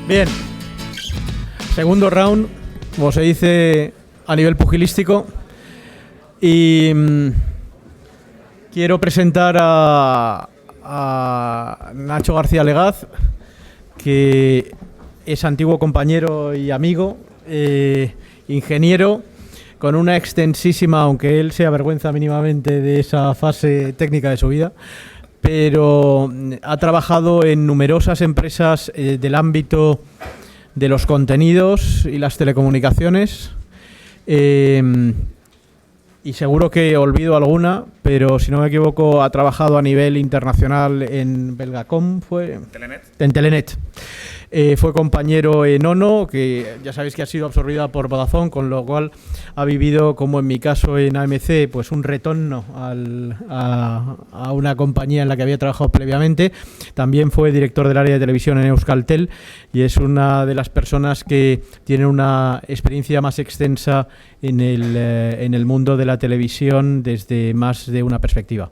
Bien, segundo round, como se dice a nivel pugilístico, y quiero presentar a Nacho García Legaz, que es antiguo compañero y amigo, ingeniero, con una extensísima, aunque él se avergüenza mínimamente de esa fase técnica de su vida, pero ha trabajado en numerosas empresas del ámbito de los contenidos y las telecomunicaciones, y seguro que olvido alguna, pero si no me equivoco ha trabajado a nivel internacional en Belgacom, en Telenet. Fue compañero en ONO, que ya sabéis que ha sido absorbida por Vodafone, con lo cual ha vivido, como en mi caso en AMC, pues un retorno a una compañía en la que había trabajado previamente. También fue director del área de televisión en Euskaltel y es una de las personas que tiene una experiencia más extensa en el mundo de la televisión desde más de una perspectiva.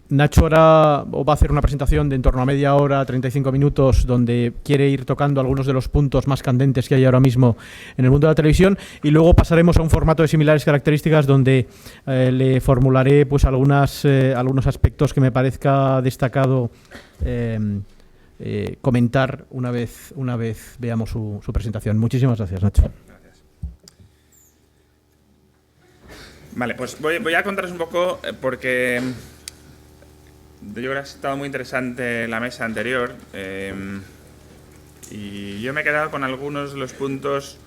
Nacho ahora va a hacer una presentación de en torno a media hora, 35 minutos, donde quiere ir tocando algunos de los puntos más candentes que hay ahora mismo en el mundo de la televisión, y luego pasaremos a un formato de similares características donde le formularé pues algunos aspectos que me parezca destacado comentar una vez veamos su presentación. Muchísimas gracias, Nacho. Vale, pues voy a contaros un poco porque yo creo que ha estado muy interesante la mesa anterior y yo me he quedado con algunos de los puntos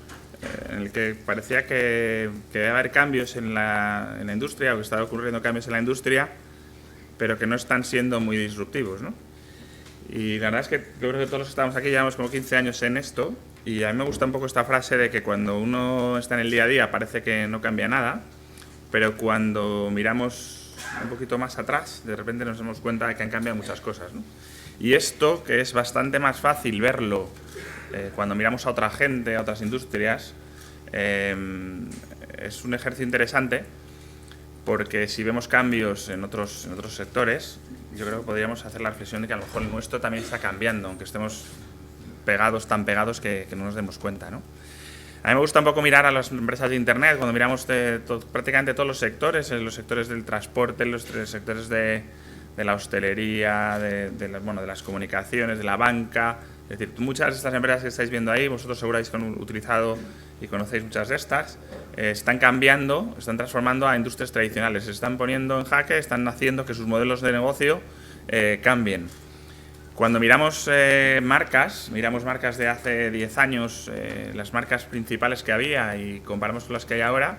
en el que parecía que iba a haber cambios en la industria, o que estaban ocurriendo cambios en la industria, pero que no están siendo muy disruptivos, ¿no? Y la verdad es que yo creo que todos los que estamos aquí llevamos como 15 años en esto, y a mí me gusta un poco esta frase de que cuando uno está en el día a día parece que no cambia nada, pero cuando miramos un poquito más atrás, de repente nos damos cuenta de que han cambiado muchas cosas, ¿no? Y esto, que es bastante más fácil verlo cuando miramos a otra gente, a otras industrias, es un ejercicio interesante, porque si vemos cambios en otros sectores, yo creo que podríamos hacer la reflexión de que a lo mejor el nuestro también está cambiando, aunque estemos tan pegados que no nos demos cuenta, ¿no? A mí me gusta un poco mirar a las empresas de Internet, cuando miramos prácticamente todos los sectores del transporte, los sectores de la hostelería, de las comunicaciones, de la banca. Es decir, muchas de estas empresas que estáis viendo ahí, vosotros seguro habéis utilizado y conocéis muchas de estas, están cambiando, están transformando a industrias tradicionales, se están poniendo en jaque, están haciendo que sus modelos de negocio cambien. Cuando miramos marcas de hace 10 años, las marcas principales que había, y comparamos con las que hay ahora,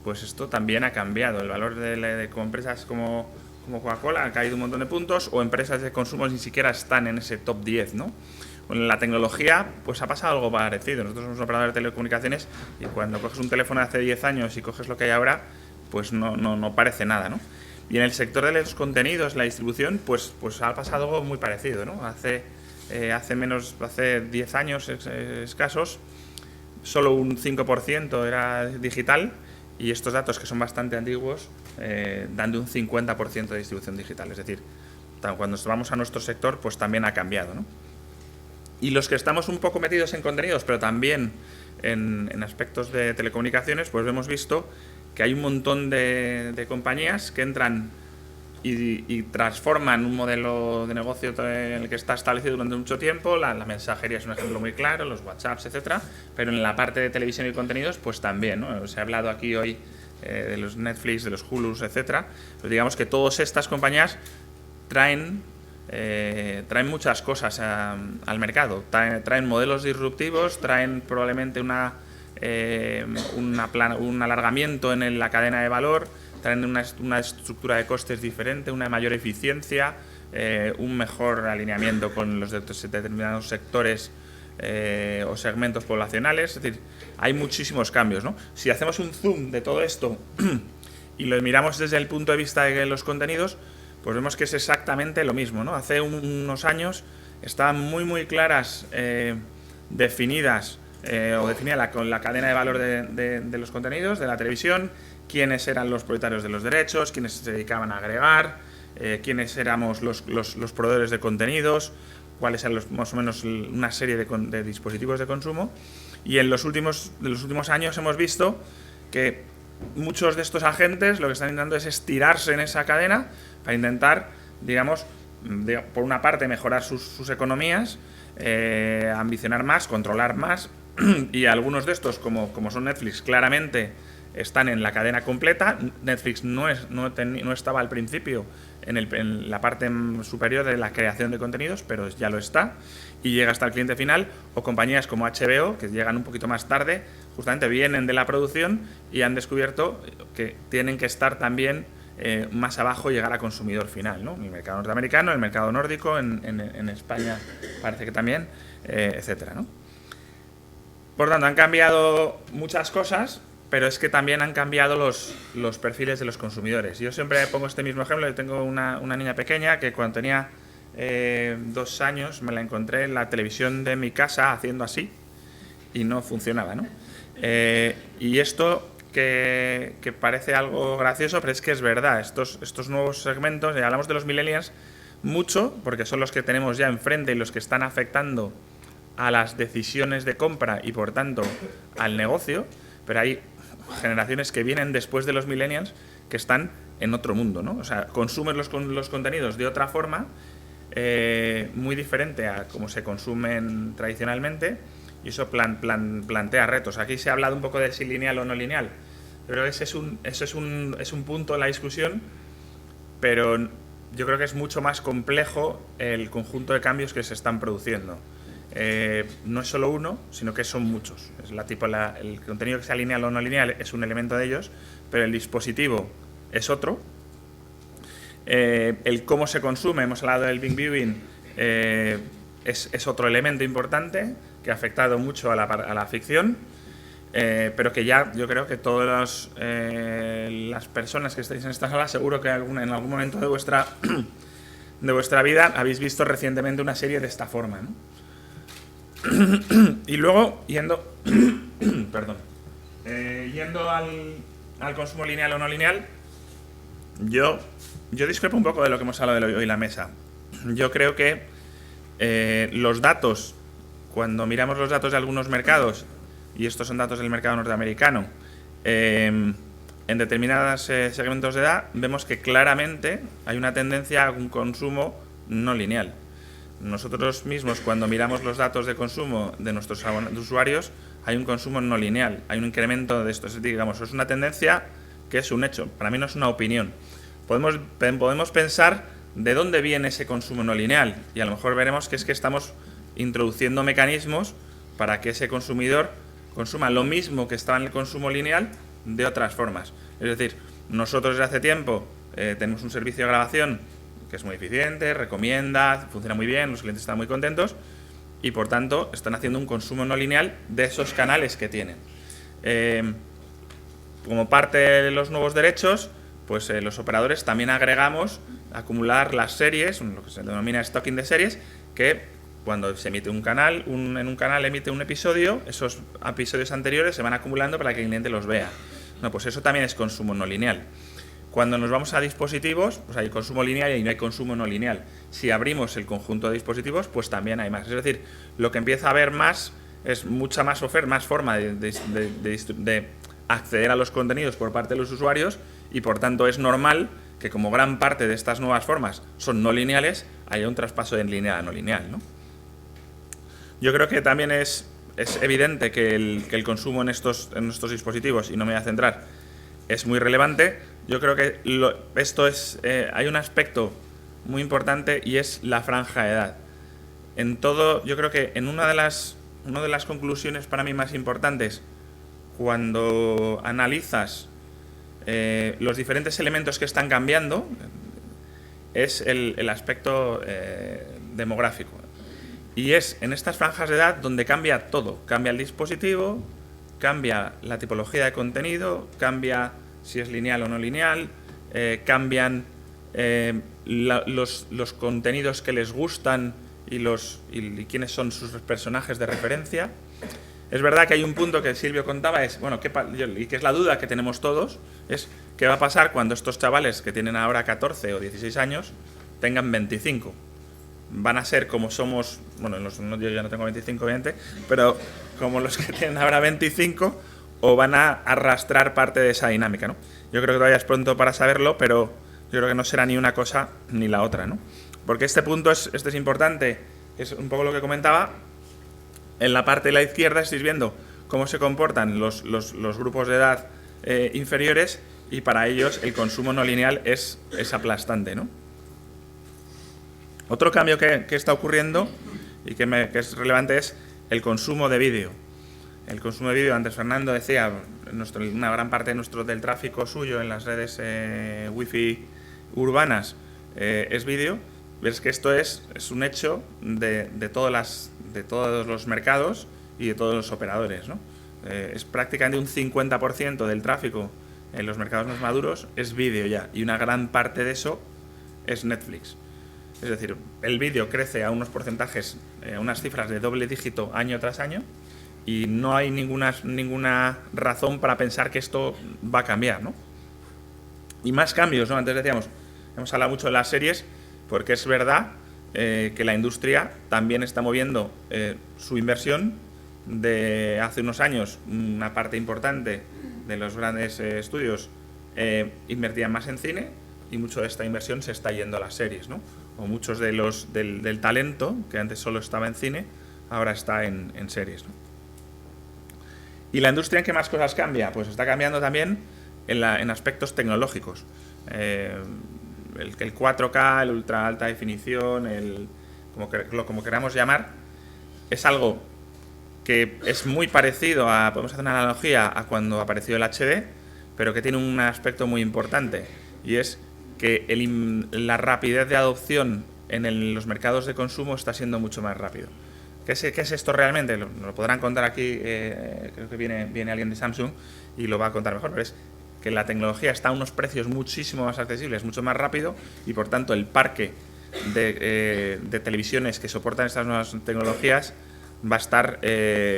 pues esto también ha cambiado. El valor de empresas como Coca-Cola ha caído un montón de puntos, o empresas de consumo ni siquiera están en ese top 10, ¿no? Con la tecnología pues ha pasado algo parecido. Nosotros somos un operador de telecomunicaciones y cuando coges un teléfono de hace 10 años y coges lo que hay ahora, pues no parece nada, ¿no? Y en el sector de los contenidos, la distribución, pues ha pasado algo muy parecido, ¿no? Hace 10 años escasos, solo un 5% era digital, y estos datos, que son bastante antiguos, dan de un 50% de distribución digital. Es decir, cuando vamos a nuestro sector, pues también ha cambiado, ¿no? Y los que estamos un poco metidos en contenidos, pero también en aspectos de telecomunicaciones, pues hemos visto que hay un montón de compañías que entran y transforman un modelo de negocio en el que está establecido durante mucho tiempo. La mensajería es un ejemplo muy claro, los WhatsApps, etcétera, pero en la parte de televisión y contenidos, pues también, ¿no? Se ha hablado aquí hoy de los Netflix, de los Hulus, etcétera. Pues digamos que todas estas compañías traen muchas cosas al mercado, traen modelos disruptivos, traen probablemente un alargamiento en la cadena de valor, traen una estructura de costes diferente, una mayor eficiencia, un mejor alineamiento con los determinados sectores o segmentos poblacionales. Es decir, hay muchísimos cambios, ¿no? Si hacemos un zoom de todo esto y lo miramos desde el punto de vista de los contenidos, pues vemos que es exactamente lo mismo, ¿no? Hace unos años estaban muy claras, definidas, o definida la cadena de valor de los contenidos, de la televisión, quiénes eran los propietarios de los derechos, quiénes se dedicaban a agregar, quiénes éramos los proveedores de contenidos, cuáles eran más o menos una serie de dispositivos de consumo, y en los últimos años hemos visto que muchos de estos agentes lo que están intentando es estirarse en esa cadena para intentar, digamos, por una parte mejorar sus economías, ambicionar más, controlar más, y algunos de estos, como son Netflix, claramente están en la cadena completa. Netflix no estaba al principio en la parte superior de la creación de contenidos, pero ya lo está y llega hasta el cliente final. O compañías como HBO, que llegan un poquito más tarde, justamente vienen de la producción y han descubierto que tienen que estar también más abajo y llegar a consumidor final, ¿no? El mercado norteamericano, el mercado nórdico, en España parece que también, etcétera, ¿no? Por tanto, han cambiado muchas cosas, pero es que también han cambiado los perfiles de los consumidores. Yo siempre pongo este mismo ejemplo. Yo tengo una niña pequeña que cuando tenía 2 años me la encontré en la televisión de mi casa haciendo así y no funcionaba, ¿no? Y esto que parece algo gracioso, pero es que es verdad. Estos nuevos segmentos, y hablamos de los millennials mucho, porque son los que tenemos ya enfrente y los que están afectando a las decisiones de compra y por tanto al negocio, pero hay generaciones que vienen después de los millennials que están en otro mundo, ¿no? O sea, consumen los contenidos de otra forma, muy diferente a como se consumen tradicionalmente, y eso plantea retos. Aquí se ha hablado un poco de si lineal o no lineal, pero ese es un punto en la discusión, pero yo creo que es mucho más complejo el conjunto de cambios que se están produciendo. No es solo uno, sino que son muchos. Es el contenido que sea lineal o no lineal es un elemento de ellos, pero el dispositivo es otro. El cómo se consume, hemos hablado del Bing Viewing, es otro elemento importante que ha afectado mucho a la ficción, pero que ya yo creo que todas las personas que estáis en esta sala seguro que en algún momento de vuestra vida habéis visto recientemente una serie de esta forma, ¿no? Y luego, yendo al consumo lineal o no lineal, yo discrepo un poco de lo que hemos hablado hoy en la mesa. Yo creo que los datos, cuando miramos los datos de algunos mercados, y estos son datos del mercado norteamericano, en determinados segmentos de edad, vemos que claramente hay una tendencia a un consumo no lineal. Nosotros mismos, cuando miramos los datos de consumo de nuestros usuarios, hay un consumo no lineal, hay un incremento de esto. Digamos, es una tendencia que es un hecho. Para mí no es una opinión. Podemos pensar de dónde viene ese consumo no lineal, y a lo mejor veremos que es que estamos introduciendo mecanismos para que ese consumidor consuma lo mismo que estaba en el consumo lineal de otras formas. Es decir, nosotros desde hace tiempo tenemos un servicio de grabación que es muy eficiente, recomienda, funciona muy bien, los clientes están muy contentos y por tanto están haciendo un consumo no lineal de esos canales que tienen. Como parte de los nuevos derechos, pues los operadores también agregamos acumular las series, lo que se denomina stocking de series, que cuando se emite un canal, en un canal emite un episodio, esos episodios anteriores se van acumulando para que el cliente los vea. No, pues eso también es consumo no lineal. Cuando nos vamos a dispositivos, pues hay consumo lineal y no hay consumo no lineal. Si abrimos el conjunto de dispositivos, pues también hay más. Es decir, lo que empieza a haber más es mucha más oferta, más forma de acceder a los contenidos por parte de los usuarios, y por tanto es normal que como gran parte de estas nuevas formas son no lineales, haya un traspaso de lineal a no lineal, ¿no? Yo creo que también es evidente que el consumo en estos dispositivos, y no me voy a centrar, es muy relevante. Yo creo que hay un aspecto muy importante y es la franja de edad. Yo creo que en una de las conclusiones para mí más importantes, cuando analizas los diferentes elementos que están cambiando, es el aspecto demográfico. Y es en estas franjas de edad donde cambia todo. Cambia el dispositivo, cambia la tipología de contenido, cambia si es lineal o no lineal, cambian los contenidos que les gustan y quiénes son sus personajes de referencia. Es verdad que hay un punto que Silvio contaba, y que es la duda que tenemos todos, es qué va a pasar cuando estos chavales que tienen ahora 14 o 16 años tengan 25. van a ser como somos, bueno, yo ya no tengo 25, 20, pero como los que tienen ahora 25, o van a arrastrar parte de esa dinámica, ¿no? Yo creo que todavía es pronto para saberlo, pero yo creo que no será ni una cosa ni la otra, ¿no? Porque este punto es importante, es un poco lo que comentaba. En la parte de la izquierda estáis viendo cómo se comportan los grupos de edad inferiores, y para ellos el consumo no lineal es aplastante, ¿no? Otro cambio que está ocurriendo y que es relevante es el consumo de vídeo. El consumo de vídeo, antes Fernando decía, una gran parte del tráfico suyo en las redes wifi urbanas es vídeo. Ves que esto es un hecho de todos los mercados y de todos los operadores, ¿no? Es prácticamente un 50% del tráfico en los mercados más maduros es vídeo ya, y una gran parte de eso es Netflix. Es decir, el vídeo crece a unos porcentajes, a unas cifras de doble dígito año tras año, y no hay ninguna razón para pensar que esto va a cambiar, ¿no? Y más cambios, ¿no? Antes decíamos, hemos hablado mucho de las series, porque es verdad que la industria también está moviendo su inversión. De hace unos años, una parte importante de los grandes estudios invertían más en cine, y mucho de esta inversión se está yendo a las series, ¿no? O muchos del talento, que antes solo estaba en cine, ahora está en series, ¿no? ¿Y la industria en qué más cosas cambia? Pues está cambiando también en aspectos tecnológicos. El 4K, el ultra alta definición, como queramos llamar, es algo que es muy parecido podemos hacer una analogía a cuando apareció el HD, pero que tiene un aspecto muy importante, y es que la rapidez de adopción en los mercados de consumo está siendo mucho más rápido. ¿Qué es esto realmente? Lo podrán contar aquí, creo que viene alguien de Samsung y lo va a contar mejor, pero es que la tecnología está a unos precios muchísimo más accesibles, mucho más rápido, y por tanto el parque de televisiones que soportan estas nuevas tecnologías va a estar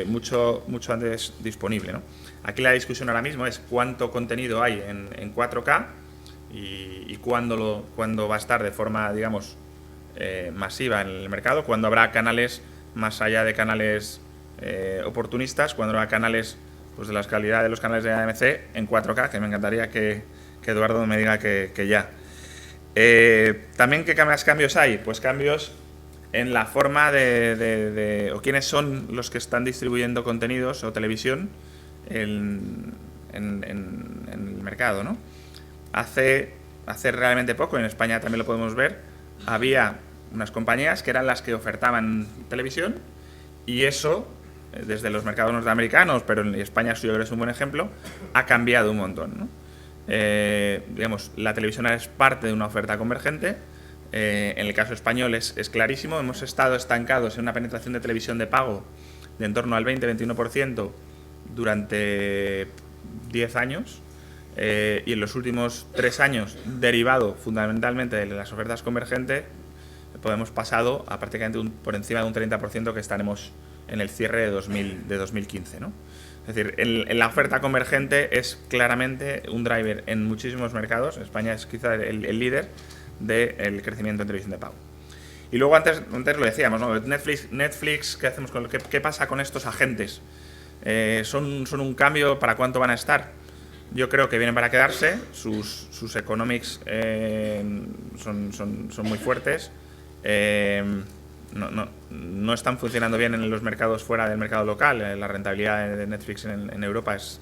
mucho antes disponible, ¿no? Aquí la discusión ahora mismo es cuánto contenido hay en 4K y cuándo va a estar de forma, digamos, masiva en el mercado, cuándo habrá canales más allá de canales oportunistas, cuándo habrá canales pues de la calidad de los canales de AMC en 4K, que me encantaría que Eduardo me diga que ya. También, ¿qué más cambios hay? Pues cambios en la forma o quiénes son los que están distribuyendo contenidos o televisión en el mercado, ¿no? Hace realmente poco, en España también lo podemos ver, había unas compañías que eran las que ofertaban televisión, y eso, desde los mercados norteamericanos, pero en España yo creo que es un buen ejemplo, ha cambiado un montón, ¿no? Digamos, la televisión es parte de una oferta convergente. En el caso español es clarísimo. Hemos estado estancados en una penetración de televisión de pago de en torno al 20-21% durante 10 años, y en los últimos 3 años, derivado fundamentalmente de las ofertas convergentes, hemos pasado a prácticamente por encima de un 30% que estaremos en el cierre de 2015, ¿no? Es decir, en la oferta convergente es claramente un driver en muchísimos mercados. España es quizá el líder del crecimiento en televisión de pago. Y luego antes lo decíamos, ¿no? Netflix, ¿qué hacemos qué pasa con estos agentes? ¿Son un cambio? ¿Para cuánto van a estar? Yo creo que vienen para quedarse. Sus economics son muy fuertes. No están funcionando bien en los mercados fuera del mercado local. La rentabilidad de Netflix en Europa es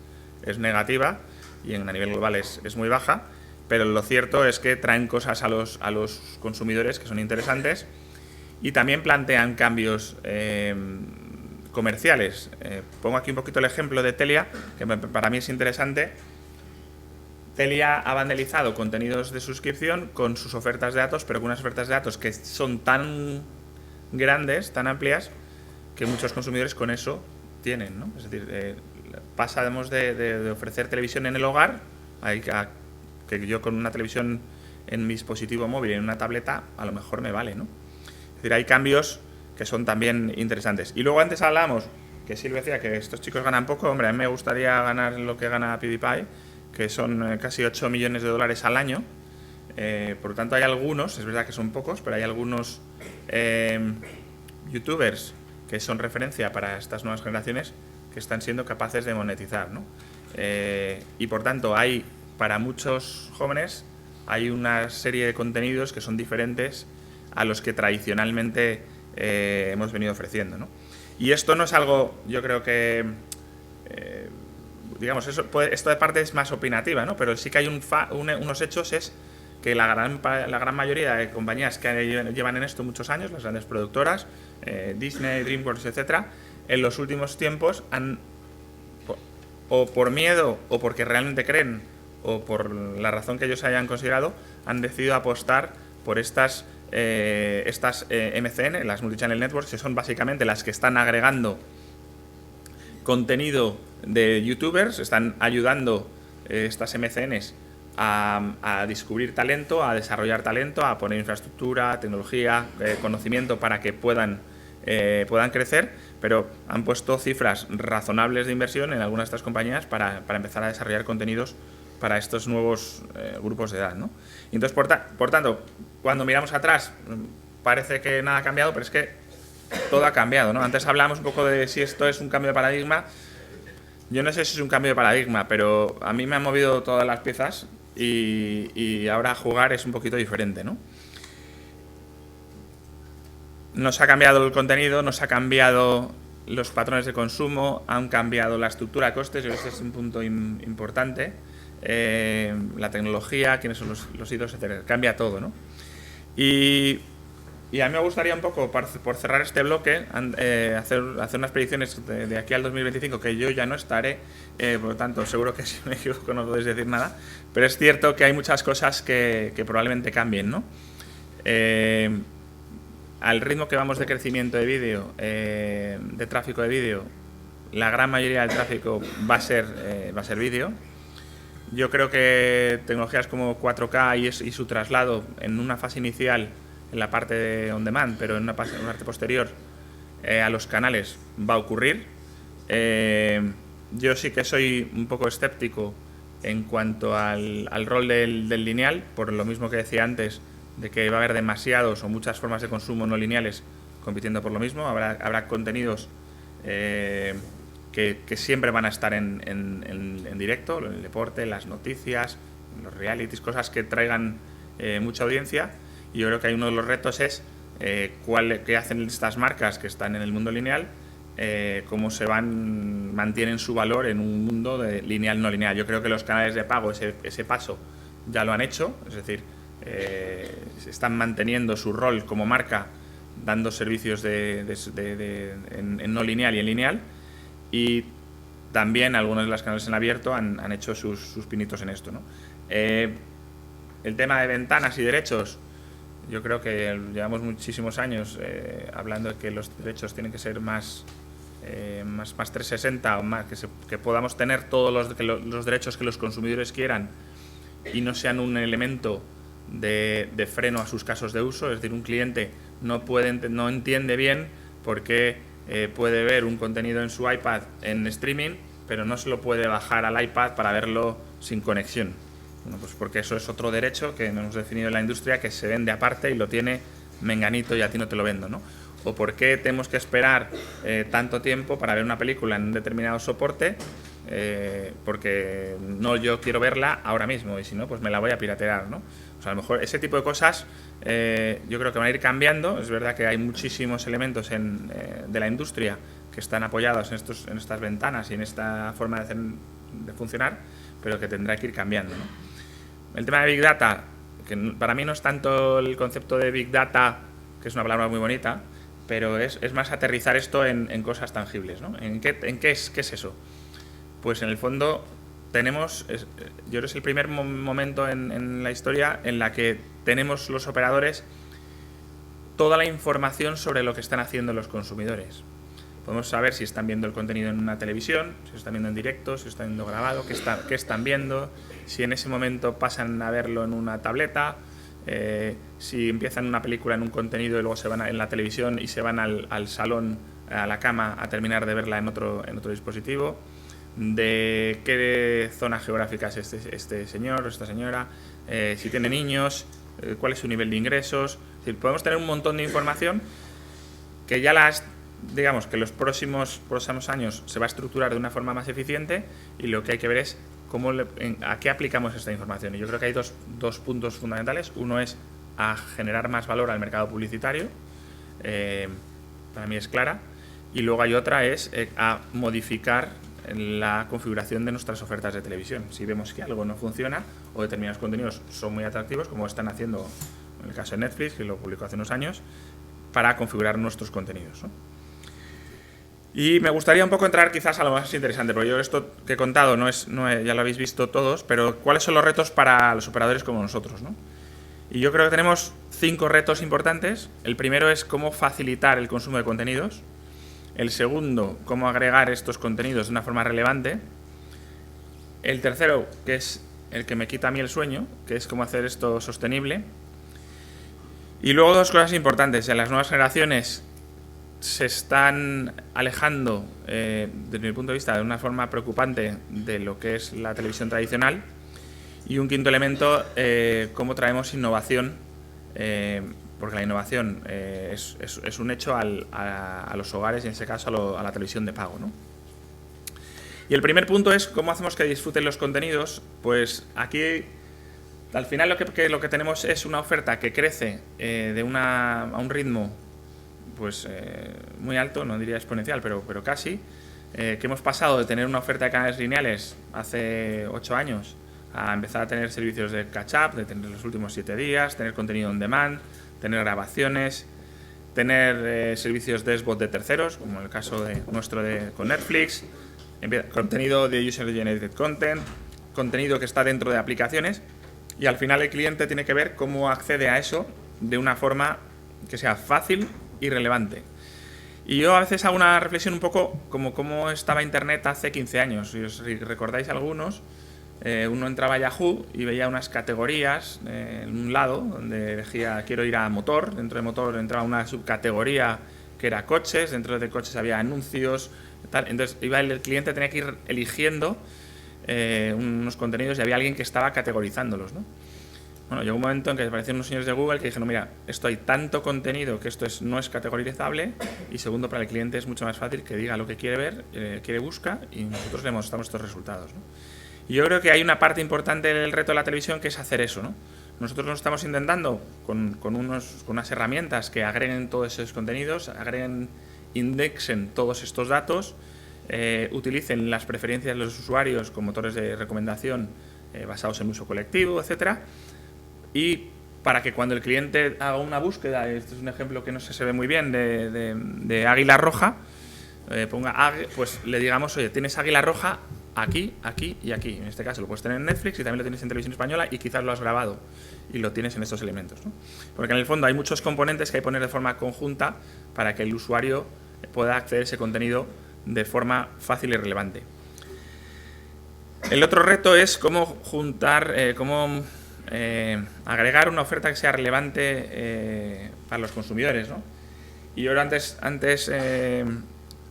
negativa, y a nivel global es muy baja. Pero lo cierto es que traen cosas a los consumidores que son interesantes, y también plantean cambios comerciales. Pongo aquí un poquito el ejemplo de Telia, que para mí es interesante. Telia ha bandelizado contenidos de suscripción con sus ofertas de datos, pero con unas ofertas de datos que son tan grandes, tan amplias, que muchos consumidores con eso tienen, ¿no? Es decir, pasamos de ofrecer televisión en el hogar a que yo con una televisión en mi dispositivo móvil, en una tableta, a lo mejor me vale, ¿no? Es decir, hay cambios que son también interesantes. Y luego antes hablábamos, que Silvia decía que estos chicos ganan poco. Hombre, a mí me gustaría ganar lo que gana PewDiePie, que son casi 8 millones de dólares al año. Por lo tanto, hay algunos, es verdad que son pocos, pero hay algunos youtubers que son referencia para estas nuevas generaciones que están siendo capaces de monetizar, ¿no? Y por tanto, para muchos jóvenes hay una serie de contenidos que son diferentes a los que tradicionalmente hemos venido ofreciendo, ¿no? Y esto no es algo, yo creo que, digamos, esto de parte es más opinativa, ¿no? Pero sí que hay unos hechos, es que la gran mayoría de compañías que llevan en esto muchos años, las grandes productoras, Disney, DreamWorks, etcétera, en los últimos tiempos o por miedo o porque realmente creen o por la razón que ellos hayan considerado, han decidido apostar por estas MCN, las Multichannel Networks, que son básicamente las que están agregando contenido de youtubers, están ayudando estas MCNs a descubrir talento, a desarrollar talento, a poner infraestructura, tecnología, conocimiento para que puedan crecer, pero han puesto cifras razonables de inversión en algunas de estas compañías para empezar a desarrollar contenidos para estos nuevos grupos de edad, ¿no? Y entonces, por tanto, cuando miramos atrás, parece que nada ha cambiado, pero es que todo ha cambiado, ¿no? Antes hablamos un poco de si esto es un cambio de paradigma. Yo no sé si es un cambio de paradigma, pero a mí me han movido todas las piezas y ahora jugar es un poquito diferente, ¿no? Nos ha cambiado el contenido, nos ha cambiado los patrones de consumo, han cambiado la estructura de costes, y ese es un punto importante. La tecnología, quiénes son los hitos, etcétera, cambia todo, ¿no? Y a mí me gustaría un poco, por cerrar este bloque, hacer unas predicciones de aquí al 2025, que yo ya no estaré, por lo tanto, seguro que si me equivoco no podéis decir nada, pero es cierto que hay muchas cosas que probablemente cambien, ¿no? Al ritmo que vamos de crecimiento de vídeo, de tráfico de vídeo, la gran mayoría del tráfico va a ser vídeo. Yo creo que tecnologías como 4K y su traslado en una fase inicial, en la parte de on demand, pero en una parte posterior a los canales, va a ocurrir. Yo sí que soy un poco escéptico en cuanto al rol del lineal, por lo mismo que decía antes, de que va a haber demasiados o muchas formas de consumo no lineales compitiendo por lo mismo. Habrá contenidos que siempre van a estar en directo, el deporte, las noticias, los realities, cosas que traigan mucha audiencia. Y yo creo que hay uno de los retos es qué hacen estas marcas que están en el mundo lineal, cómo mantienen su valor en un mundo de lineal no lineal. Yo creo que los canales de pago ese paso ya lo han hecho, es decir, están manteniendo su rol como marca, dando servicios en no lineal y en lineal, y también algunos de los canales en abierto han hecho sus pinitos en esto, ¿no? El tema de ventanas y derechos, yo creo que llevamos muchísimos años hablando de que los derechos tienen que ser más 360, o más que podamos tener todos los derechos que los consumidores quieran y no sean un elemento de freno a sus casos de uso. Es decir, un cliente no entiende bien por qué puede ver un contenido en su iPad en streaming, pero no se lo puede bajar al iPad para verlo sin conexión. Bueno, pues porque eso es otro derecho que hemos definido en la industria, que se vende aparte y lo tiene menganito y a ti no te lo vendo, ¿no? O por qué tenemos que esperar tanto tiempo para ver una película en un determinado soporte, porque yo quiero verla ahora mismo y si no, pues me la voy a piratear, ¿no? O sea, a lo mejor ese tipo de cosas yo creo que van a ir cambiando. Es verdad que hay muchísimos elementos de la industria que están apoyados en estas ventanas y en esta forma de funcionar, pero que tendrá que ir cambiando, ¿no? El tema de Big Data, que para mí no es tanto el concepto de Big Data, que es una palabra muy bonita, pero es más aterrizar esto en cosas tangibles, ¿no? ¿Qué es eso? Pues en el fondo yo creo que es el primer momento en la historia en la que tenemos los operadores toda la información sobre lo que están haciendo los consumidores. Podemos saber si están viendo el contenido en una televisión, si lo están viendo en directo, si lo están viendo grabado, qué están viendo, si en ese momento pasan a verlo en una tableta, si empiezan una película en un contenido y luego se van en la televisión y se van al salón, a la cama, a terminar de verla en otro dispositivo. de qué zona geográfica es este señor o esta señora, si tiene niños, cuál es su nivel de ingresos. Es decir, podemos tener un montón de información que ya digamos que los próximos años se va a estructurar de una forma más eficiente, y lo que hay que ver es a qué aplicamos esta información. Y yo creo que hay dos puntos fundamentales. Uno es a generar más valor al mercado publicitario, para mí es clara, y luego hay otra es a modificar la configuración de nuestras ofertas de televisión. Si vemos que algo no funciona o determinados contenidos son muy atractivos, como están haciendo en el caso de Netflix, que lo publicó hace unos años, para configurar nuestros contenidos, ¿no? Y me gustaría un poco entrar quizás a lo más interesante, porque yo esto que he contado ya lo habéis visto todos, pero ¿cuáles son los retos para los operadores como nosotros, ¿no? Y yo creo que tenemos 5 retos importantes. El primero es cómo facilitar el consumo de contenidos. El segundo, cómo agregar estos contenidos de una forma relevante. El tercero, que es el que me quita a mí el sueño, que es cómo hacer esto sostenible. Y luego 2 cosas importantes. En las nuevas generaciones se están alejando, desde mi punto de vista, de una forma preocupante de lo que es la televisión tradicional. Y un quinto elemento, cómo traemos innovación, porque la innovación es un hecho a los hogares y en ese caso a la televisión de pago, ¿no? Y el primer punto es cómo hacemos que disfruten los contenidos. Pues aquí, al final, lo que tenemos es una oferta que crece a un ritmo pues muy alto, no diría exponencial, pero casi, que hemos pasado de tener una oferta de canales lineales hace 8 años a empezar a tener servicios de catch-up, de tener los últimos 7 días, tener contenido on demand, tener grabaciones, tener servicios de SVOD de terceros, como el caso nuestro con Netflix, contenido de user-generated content, contenido que está dentro de aplicaciones, y al final el cliente tiene que ver cómo accede a eso de una forma que sea fácil y relevante. Y yo a veces hago una reflexión un poco como cómo estaba Internet hace 15 años. Si recordáis algunos, uno entraba a Yahoo y veía unas categorías en un lado donde decía quiero ir a motor. Dentro de motor entraba una subcategoría que era coches, dentro de coches había anuncios, tal. Entonces el cliente tenía que ir eligiendo unos contenidos y había alguien que estaba categorizándolos, ¿no? Bueno, llegó un momento en que aparecieron unos señores de Google que dijeron, mira, esto hay tanto contenido que esto no es categorizable, y segundo, para el cliente es mucho más fácil que diga lo que quiere ver, quiere buscar, y nosotros le mostramos estos resultados, ¿no? Y yo creo que hay una parte importante del reto de la televisión que es hacer eso, ¿no? Nosotros lo estamos intentando con unas herramientas que agreguen todos esos contenidos, indexen todos estos datos, utilicen las preferencias de los usuarios con motores de recomendación basados en uso colectivo, etcétera. Y para que cuando el cliente haga una búsqueda, este es un ejemplo que no sé, se ve muy bien, de águila roja, pues le digamos, oye, tienes águila roja aquí, aquí y aquí. En este caso lo puedes tener en Netflix y también lo tienes en televisión española y quizás lo has grabado y lo tienes en estos elementos, ¿no? Porque en el fondo hay muchos componentes que hay que poner de forma conjunta para que el usuario pueda acceder a ese contenido de forma fácil y relevante. El otro reto es cómo juntar, agregar una oferta que sea relevante para los consumidores, ¿no? Y ahora antes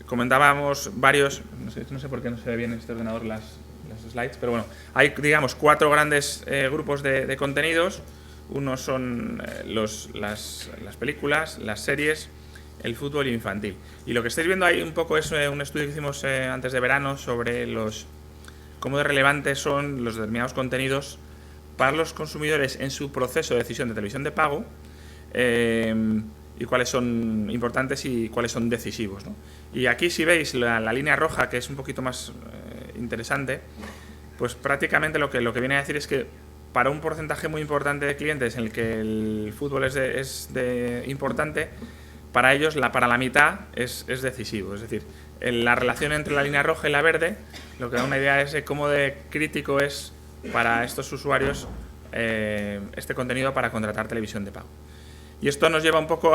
comentábamos varios, no sé por qué no se ve bien en este ordenador las slides, pero bueno, hay, digamos, 4 grandes grupos de contenidos. Uno son las películas, las series, el fútbol infantil. Y lo que estáis viendo ahí un poco es un estudio que hicimos antes de verano sobre cómo de relevantes son los determinados contenidos para los consumidores en su proceso de decisión de televisión de pago, y cuáles son importantes y cuáles son decisivos, ¿no? Y aquí, si veis la línea roja, que es un poquito más interesante, pues prácticamente lo que viene a decir es que para un porcentaje muy importante de clientes en el que el fútbol es importante, para ellos para la mitad es decisivo. Es decir, la relación entre la línea roja y la verde lo que da una idea es de cómo de crítico es para estos usuarios este contenido para contratar televisión de pago. Y esto nos lleva un poco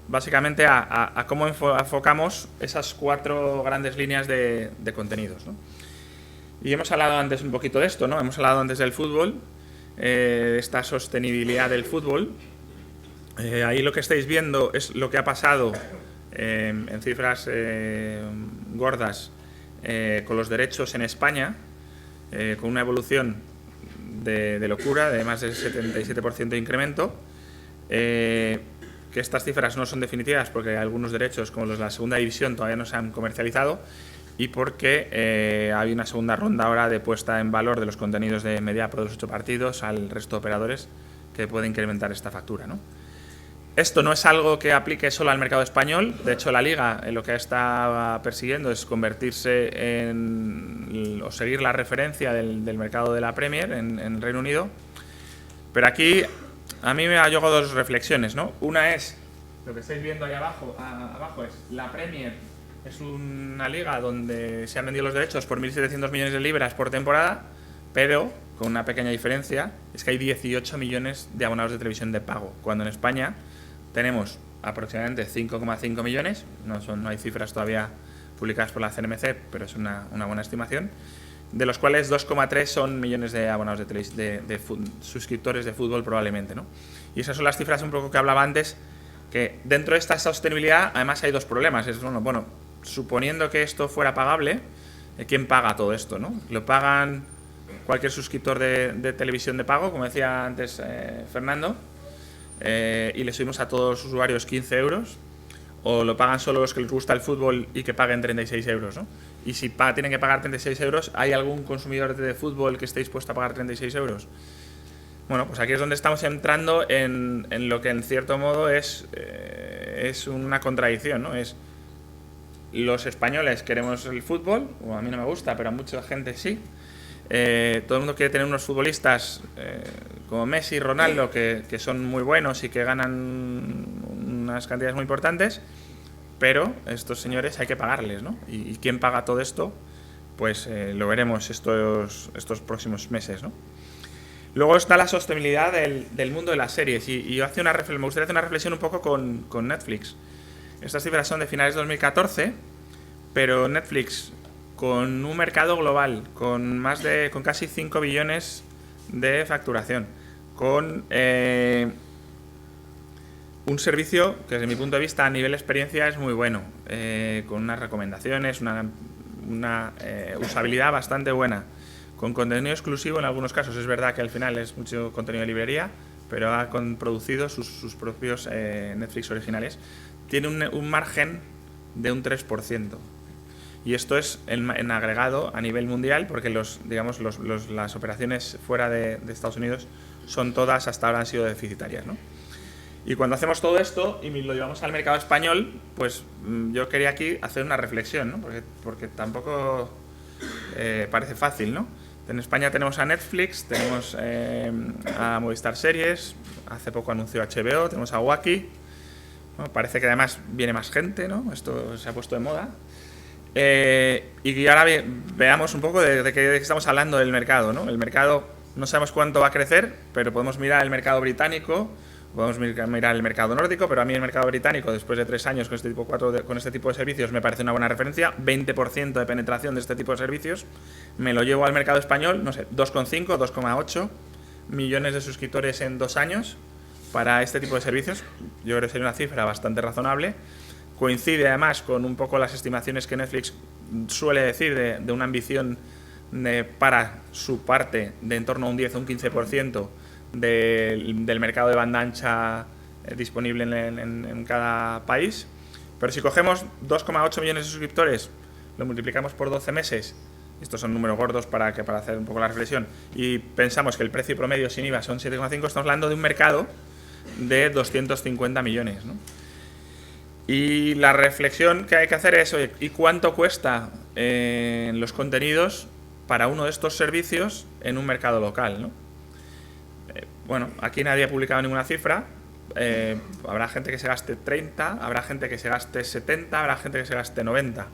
básicamente a cómo enfocamos esas 4 grandes líneas de contenidos, ¿no? Y hemos hablado antes un poquito de esto, ¿no? Hemos hablado antes del fútbol, esta sostenibilidad del fútbol. Ahí lo que estáis viendo es lo que ha pasado en cifras gordas con los derechos en España, con una evolución de locura, de más del 77% de incremento, que estas cifras no son definitivas porque algunos derechos, como los de la segunda división, todavía no se han comercializado, y porque hay una segunda ronda ahora de puesta en valor de los contenidos de Mediapro de los 8 partidos al resto de operadores que puede incrementar esta factura, ¿no? Esto no es algo que aplique solo al mercado español. De hecho, la Liga lo que está persiguiendo es convertirse o seguir la referencia del mercado de la Premier en Reino Unido. Pero aquí a mí me ha llegado dos reflexiones, ¿no? Una es, lo que estáis viendo ahí abajo es la Premier. Es una liga donde se han vendido los derechos por 1.700 millones de libras por temporada, pero con una pequeña diferencia, es que hay 18 millones de abonados de televisión de pago, cuando en España tenemos aproximadamente 5,5 millones, no hay cifras todavía publicadas por la CNMC, pero es una buena estimación, de los cuales 2,3 son millones de abonados de suscriptores de fútbol probablemente, ¿no? Y esas son las cifras un poco que hablaba antes, que dentro de esta sostenibilidad además hay dos problemas. Es bueno, suponiendo que esto fuera pagable, ¿quién paga todo esto, no? ¿Lo pagan cualquier suscriptor de televisión de pago, como decía antes Fernando, y le subimos a todos los usuarios 15 euros? ¿O lo pagan solo los que les gusta el fútbol y que paguen 36 euros, ¿no? Y si tienen que pagar 36 euros, ¿hay algún consumidor de fútbol que esté dispuesto a pagar 36 euros? Bueno, pues aquí es donde estamos entrando en lo que en cierto modo es una contradicción, ¿no? Es los españoles queremos el fútbol, o a mí no me gusta, pero a mucha gente sí. Todo el mundo quiere tener unos futbolistas como Messi y Ronaldo que son muy buenos y que ganan unas cantidades muy importantes, pero estos señores hay que pagarles, ¿no? ¿Y quién paga todo esto? Pues lo veremos estos próximos meses, ¿no? Luego está la sostenibilidad del mundo de las series, y me gustaría hacer una reflexión un poco con Netflix. Estas cifras son de finales de 2014, pero Netflix, con un mercado global, con casi 5 billones de facturación, con un servicio que desde mi punto de vista a nivel experiencia es muy bueno, con unas recomendaciones, una usabilidad bastante buena, con contenido exclusivo en algunos casos. Es verdad que al final es mucho contenido de librería, pero ha producido sus propios Netflix originales. Tiene un margen de un 3%. Y esto es en agregado a nivel mundial, porque las operaciones fuera de Estados Unidos son todas, hasta ahora han sido deficitarias, ¿no? Y cuando hacemos todo esto y lo llevamos al mercado español, pues yo quería aquí hacer una reflexión, ¿no? Porque tampoco parece fácil, ¿no? En España tenemos a Netflix, tenemos a Movistar Series, hace poco anunció HBO, tenemos a Wacky. Bueno, parece que además viene más gente, ¿no? Esto se ha puesto de moda. Y ahora veamos un poco de qué estamos hablando del mercado, ¿no? El mercado no sabemos cuánto va a crecer, pero podemos mirar el mercado británico, podemos mirar el mercado nórdico, pero a mí el mercado británico, después de 3 años con este tipo de servicios, me parece una buena referencia. 20% de penetración de este tipo de servicios. Me lo llevo al mercado español, no sé, 2,5, 2,8 millones de suscriptores en 2 años para este tipo de servicios. Yo creo que sería una cifra bastante razonable. Coincide además con un poco las estimaciones que Netflix suele decir de una ambición para su parte de en torno a un 10 o un 15% del mercado de banda ancha disponible en cada país. Pero si cogemos 2,8 millones de suscriptores, lo multiplicamos por 12 meses, estos son números gordos para hacer un poco la reflexión, y pensamos que el precio promedio sin IVA son 7,5, estamos hablando de un mercado de 250 millones, ¿no? Y la reflexión que hay que hacer es, oye, ¿y cuánto cuesta los contenidos para uno de estos servicios en un mercado local, ¿no? Bueno, aquí nadie ha publicado ninguna cifra. Habrá gente que se gaste 30, habrá gente que se gaste 70, habrá gente que se gaste 90.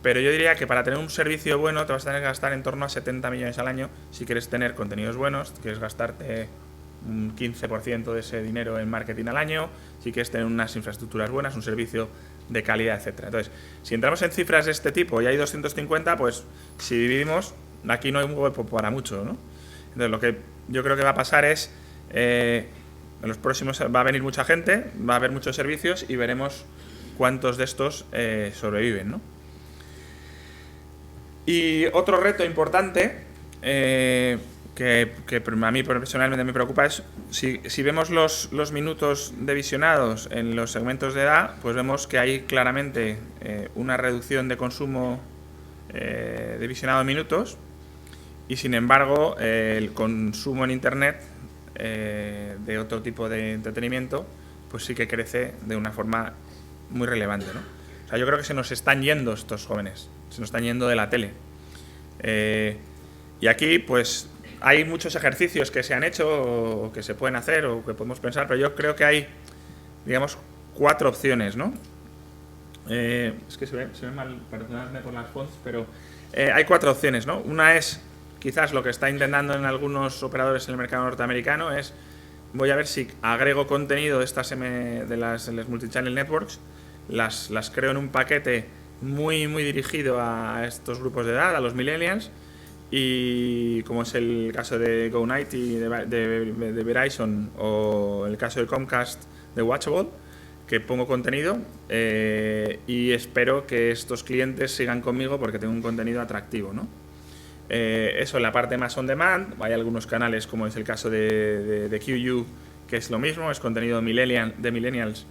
Pero yo diría que para tener un servicio bueno te vas a tener que gastar en torno a 70 millones al año si quieres tener contenidos buenos, quieres gastarte un 15% de ese dinero en marketing al año, si quieres tener unas infraestructuras buenas, un servicio de calidad, etcétera. Entonces, si entramos en cifras de este tipo y hay 250, pues si dividimos, aquí no hay un hueco para mucho, ¿no? Entonces, lo que yo creo que va a pasar es, en los próximos va a venir mucha gente, va a haber muchos servicios y veremos cuántos de estos sobreviven, ¿no? Y otro reto importante que a mí personalmente me preocupa es si vemos los minutos de visionados en los segmentos de edad, pues vemos que hay claramente una reducción de consumo de visionado de minutos, y sin embargo el consumo en Internet de otro tipo de entretenimiento pues sí que crece de una forma muy relevante, ¿no? O sea, yo creo que se nos están yendo estos jóvenes, se nos están yendo de la tele. Y aquí pues hay muchos ejercicios que se han hecho o que se pueden hacer o que podemos pensar, pero yo creo que hay, digamos, 4 opciones, ¿no? Es que se ve mal, perdonadme por las fonts, pero hay 4 opciones, ¿no? Una es, quizás lo que está intentando en algunos operadores en el mercado norteamericano es, voy a ver si agrego contenido de estas de las multichannel networks, las creo en un paquete muy dirigido a estos grupos de edad, a los millennials, y como es el caso de Go90 de Verizon o el caso de Comcast de Watchable, que pongo contenido y espero que estos clientes sigan conmigo porque tengo un contenido atractivo, ¿no? Eso en la parte más on demand. Hay algunos canales, como es el caso de QU, que es lo mismo, es contenido de millennials,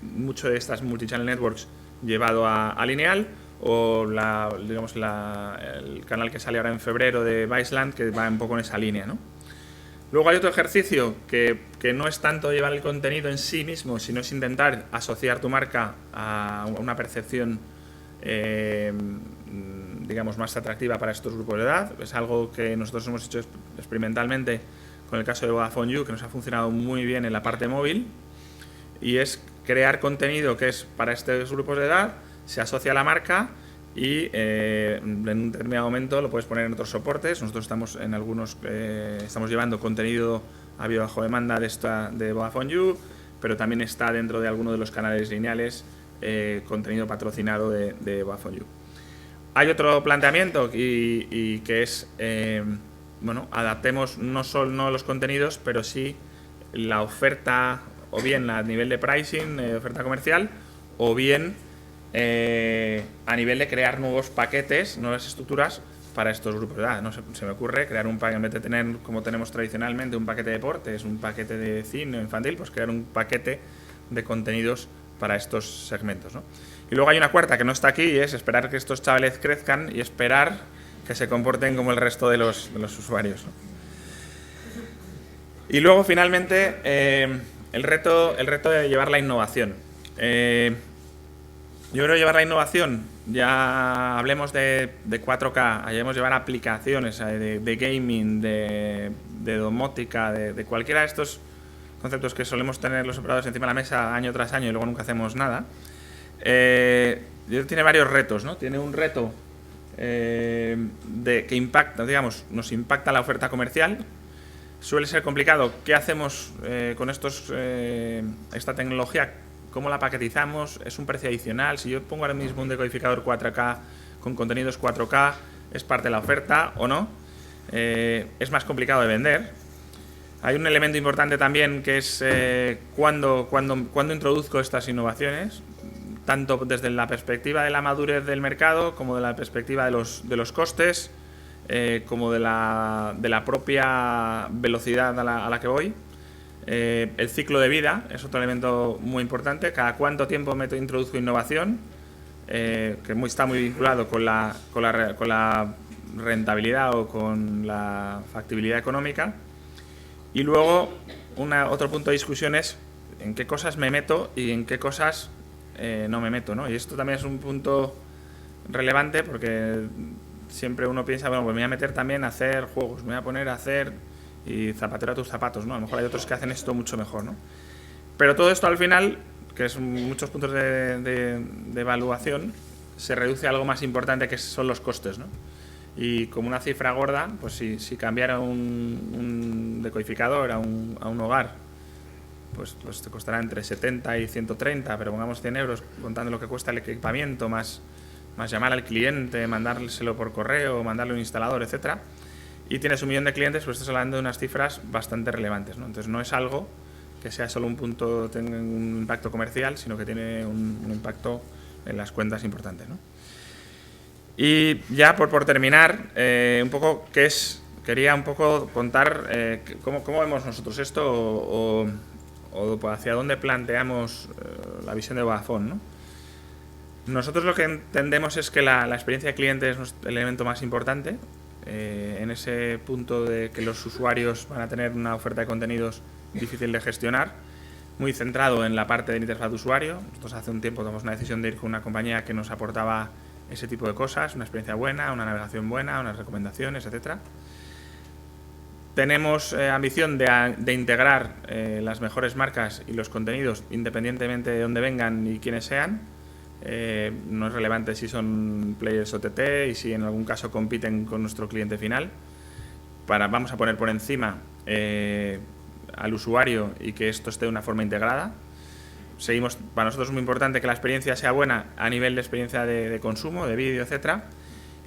mucho de estas multichannel networks llevado a lineal, o el canal que sale ahora en febrero de Viceland, que va un poco en esa línea, ¿no? Luego hay otro ejercicio que no es tanto llevar el contenido en sí mismo, sino es intentar asociar tu marca a una percepción digamos más atractiva para estos grupos de edad. Es algo que nosotros hemos hecho experimentalmente con el caso de Vodafone You, que nos ha funcionado muy bien en la parte móvil, y es crear contenido que es para estos grupos de edad, se asocia a la marca y en un determinado momento lo puedes poner en otros soportes. Nosotros estamos en algunos estamos llevando contenido a bajo demanda de Vodafone You, pero también está dentro de alguno de los canales lineales contenido patrocinado de Vodafone You. Hay otro planteamiento y que es bueno, adaptemos no solo los contenidos, pero sí la oferta, o bien a nivel de pricing, oferta comercial, o bien a nivel de crear nuevos paquetes, nuevas estructuras para estos grupos de edad. No se me ocurre crear un paquete, en vez de tener, como tenemos tradicionalmente, un paquete de deportes, un paquete de cine infantil, pues crear un paquete de contenidos para estos segmentos, ¿no? Y luego hay una cuarta que no está aquí, y es esperar que estos chavales crezcan y esperar que se comporten como el resto de los usuarios, ¿no? Y luego, finalmente, el reto de llevar la innovación. Yo creo que llevar la innovación, ya hablemos de 4K, llevar aplicaciones de gaming, de domótica, de cualquiera de estos conceptos que solemos tener los operadores encima de la mesa año tras año y luego nunca hacemos nada. Tiene varios retos, ¿no? Tiene un reto que impacta, digamos, nos impacta la oferta comercial. Suele ser complicado. ¿Qué hacemos con esta tecnología? ¿Cómo la paquetizamos? ¿Es un precio adicional? Si yo pongo ahora mismo un decodificador 4K con contenidos 4K, ¿es parte de la oferta o no? Es más complicado de vender. Hay un elemento importante también que es cuándo introduzco estas innovaciones, tanto desde la perspectiva de la madurez del mercado como de la perspectiva de los costes, como de la propia velocidad a la que voy. El ciclo de vida es otro elemento muy importante. Cada cuánto tiempo introduzco innovación, que está muy vinculado con la rentabilidad o con la factibilidad económica. Y luego otro punto de discusión es en qué cosas me meto y en qué cosas no me meto, ¿no? Y esto también es un punto relevante porque siempre uno piensa, bueno, pues me voy a meter también a hacer juegos, me voy a poner a hacer y zapatero a tus zapatos, ¿no? A lo mejor hay otros que hacen esto mucho mejor, ¿no? Pero todo esto al final, que son muchos puntos de evaluación, se reduce a algo más importante, que son los costes, ¿no? Y como una cifra gorda, pues si cambiara un decodificador a un hogar, pues te costará entre 70 y 130, pero pongamos 100 euros contando lo que cuesta el equipamiento, más llamar al cliente, mandárselo por correo, mandarle un instalador, etcétera. Y tienes 1 millón de clientes, pues estás hablando de unas cifras bastante relevantes, ¿no? Entonces no es algo que sea solo un punto, tenga un impacto comercial, sino que tiene un impacto en las cuentas importante, ¿no? Y ya por terminar, un poco quería un poco contar cómo vemos nosotros esto o hacia dónde planteamos la visión de Vodafone, ¿no? Nosotros lo que entendemos es que la experiencia de cliente es el elemento más importante, en ese punto de que los usuarios van a tener una oferta de contenidos difícil de gestionar, muy centrado en la parte de la interfaz de usuario. Nosotros hace un tiempo tomamos una decisión de ir con una compañía que nos aportaba ese tipo de cosas, una experiencia buena, una navegación buena, unas recomendaciones, etcétera. Tenemos ambición de integrar las mejores marcas y los contenidos independientemente de dónde vengan y quiénes sean. No es relevante si son players OTT y si en algún caso compiten con nuestro cliente final. Vamos a poner por encima al usuario y que esto esté de una forma integrada. Para nosotros es muy importante que la experiencia sea buena a nivel de experiencia de consumo, de vídeo, etcétera.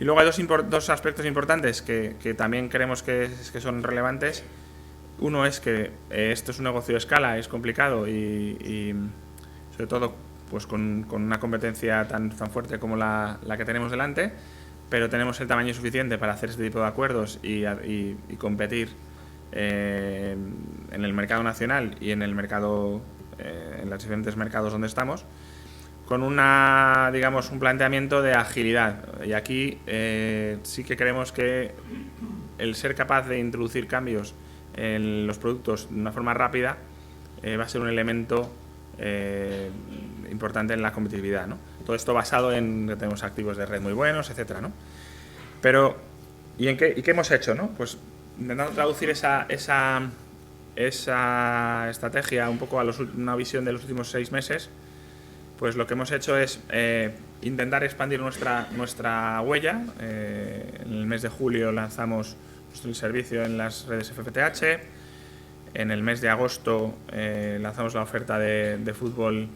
Y luego hay dos aspectos importantes que también creemos que son relevantes. Uno es que esto es un negocio de escala, es complicado y sobre todo pues con una competencia tan fuerte como la que tenemos delante, pero tenemos el tamaño suficiente para hacer este tipo de acuerdos y competir en el mercado nacional y en el mercado en los diferentes mercados donde estamos, con un planteamiento de agilidad. Y aquí sí que creemos que el ser capaz de introducir cambios en los productos de una forma rápida va a ser un elemento importante en la competitividad, ¿no? Todo esto basado en que tenemos activos de red muy buenos, etcétera, ¿no? Pero, ¿y qué hemos hecho, no? Pues intentando traducir esa estrategia un poco a una visión de los últimos 6 meses, pues lo que hemos hecho es intentar expandir nuestra huella. En el mes de julio lanzamos nuestro servicio en las redes FFTH. En el mes de agosto lanzamos la oferta de fútbol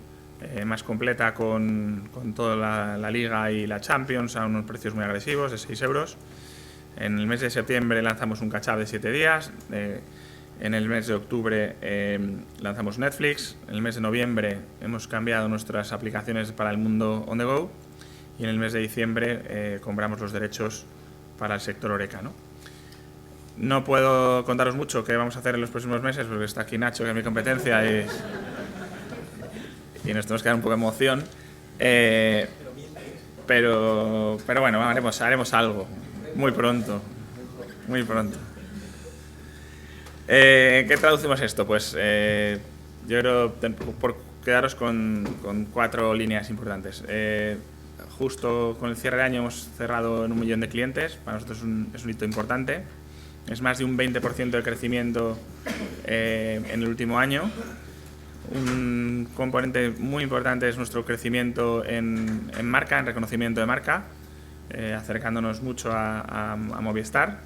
más completa con toda la Liga y la Champions a unos precios muy agresivos de 6 euros. En el mes de septiembre lanzamos un catch-up de 7 días. En el mes de octubre lanzamos Netflix. En el mes de noviembre hemos cambiado nuestras aplicaciones para el mundo on the go. Y en el mes de diciembre compramos los derechos para el sector Horeca, ¿no? No puedo contaros mucho qué vamos a hacer en los próximos meses porque está aquí Nacho, que es mi competencia, y nos tenemos que dar un poco de emoción. Pero bueno, haremos algo muy pronto. Muy pronto. ¿Qué traducimos esto? Pues yo creo, por quedaros con 4 líneas importantes. Justo con el cierre de año hemos cerrado en 1 millón de clientes. Para nosotros es un hito importante. Es más de un 20% de crecimiento en el último año. Un componente muy importante es nuestro crecimiento en marca, en reconocimiento de marca, acercándonos mucho a Movistar.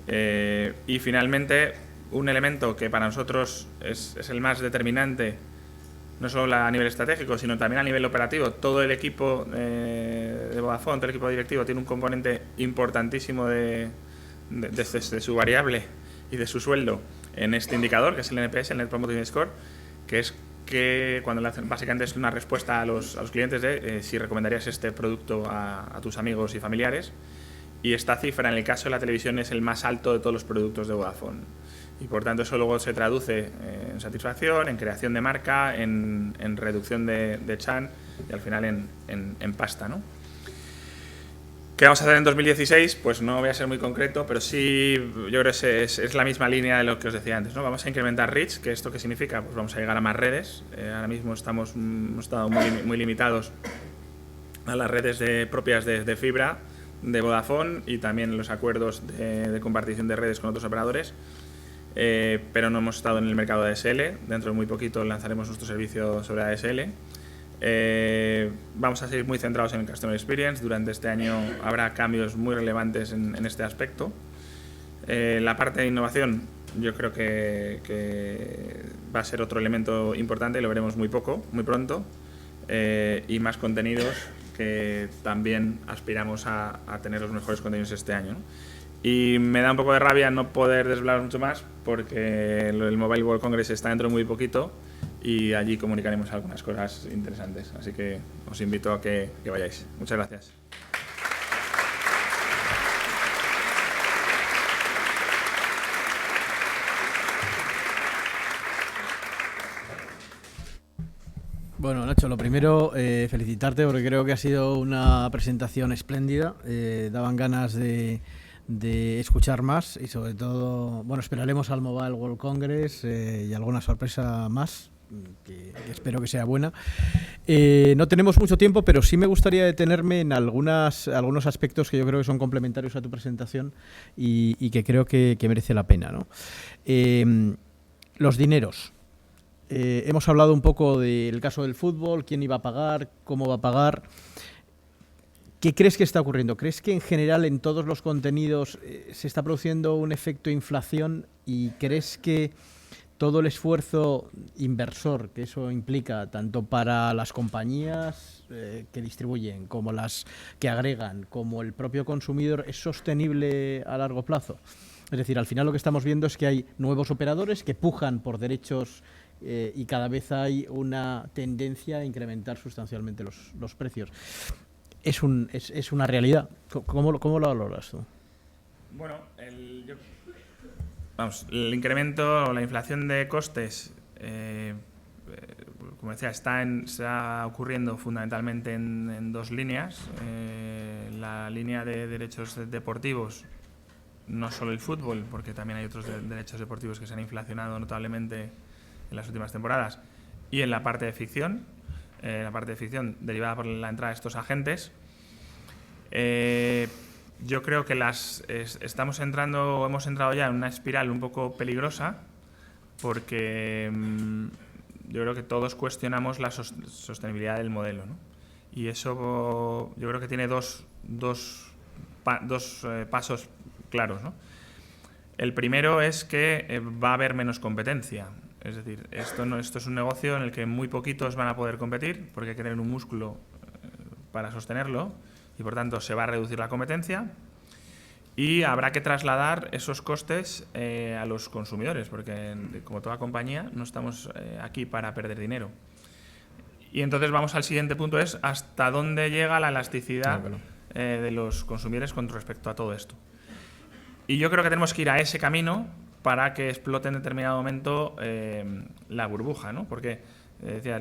Y finalmente, un elemento que para nosotros es el más determinante, no solo a nivel estratégico, sino también a nivel operativo. Todo el equipo de Vodafone, todo el equipo directivo tiene un componente importantísimo de su variable y de su sueldo en este indicador, que es el NPS, el Net Promoting Score, que es básicamente es una respuesta a los clientes de si recomendarías este producto a tus amigos y familiares. Y esta cifra, en el caso de la televisión, es el más alto de todos los productos de Vodafone. Y por tanto eso luego se traduce en satisfacción, en creación de marca, en reducción de churn y al final en pasta, ¿no? ¿Qué vamos a hacer en 2016? Pues no voy a ser muy concreto, pero sí, yo creo que es la misma línea de lo que os decía antes, ¿no? Vamos a incrementar reach, que esto qué significa, pues vamos a llegar a más redes. Ahora mismo hemos estado muy limitados a las redes propias de fibra de Vodafone y también los acuerdos de compartición de redes con otros operadores, pero no hemos estado en el mercado de ASL. Dentro de muy poquito lanzaremos nuestro servicio sobre ASL. Vamos a seguir muy centrados en el Customer Experience. Durante este año habrá cambios muy relevantes en este aspecto. La parte de innovación yo creo que va a ser otro elemento importante y lo veremos muy pronto. Y más contenidos, que también aspiramos a tener los mejores contenidos este año, ¿no? Y me da un poco de rabia no poder desvelar mucho más porque el Mobile World Congress está dentro de muy poquito y allí comunicaremos algunas cosas interesantes. Así que os invito a que vayáis. Muchas gracias. Bueno, Nacho, lo primero, felicitarte porque creo que ha sido una presentación espléndida. Daban ganas de escuchar más y sobre todo, bueno, esperaremos al Mobile World Congress y alguna sorpresa más, que espero que sea buena. No tenemos mucho tiempo, pero sí me gustaría detenerme en algunos aspectos que yo creo que son complementarios a tu presentación y que creo que merece la pena, ¿no? Los dineros. Hemos hablado un poco del caso del fútbol, quién iba a pagar, cómo va a pagar. ¿Qué crees que está ocurriendo? ¿Crees que en general en todos los contenidos se está produciendo un efecto inflación y crees que todo el esfuerzo inversor que eso implica, tanto para las compañías que distribuyen, como las que agregan, como el propio consumidor, es sostenible a largo plazo? Es decir, al final lo que estamos viendo es que hay nuevos operadores que pujan por derechos y cada vez hay una tendencia a incrementar sustancialmente los precios. Es una realidad. ¿Cómo lo valoras tú? Bueno, el incremento o la inflación de costes, como decía, está ocurriendo fundamentalmente en dos líneas. La línea de derechos deportivos, no solo el fútbol, porque también hay otros derechos deportivos que se han inflacionado notablemente en las últimas temporadas, y en la parte de ficción, derivada por la entrada de estos agentes. Yo creo que hemos entrado ya en una espiral un poco peligrosa, porque yo creo que todos cuestionamos la sostenibilidad del modelo, ¿no? Y eso yo creo que tiene dos pasos claros, ¿no? El primero es que va a haber menos competencia. Es decir, esto es un negocio en el que muy poquitos van a poder competir, porque hay que tener un músculo para sostenerlo, y por tanto se va a reducir la competencia y habrá que trasladar esos costes a los consumidores, porque como toda compañía no estamos aquí para perder dinero. Y entonces vamos al siguiente punto, es hasta dónde llega la elasticidad de los consumidores con respecto a todo esto. Y yo creo que tenemos que ir a ese camino para que explote en determinado momento la burbuja, ¿no? Porque decía,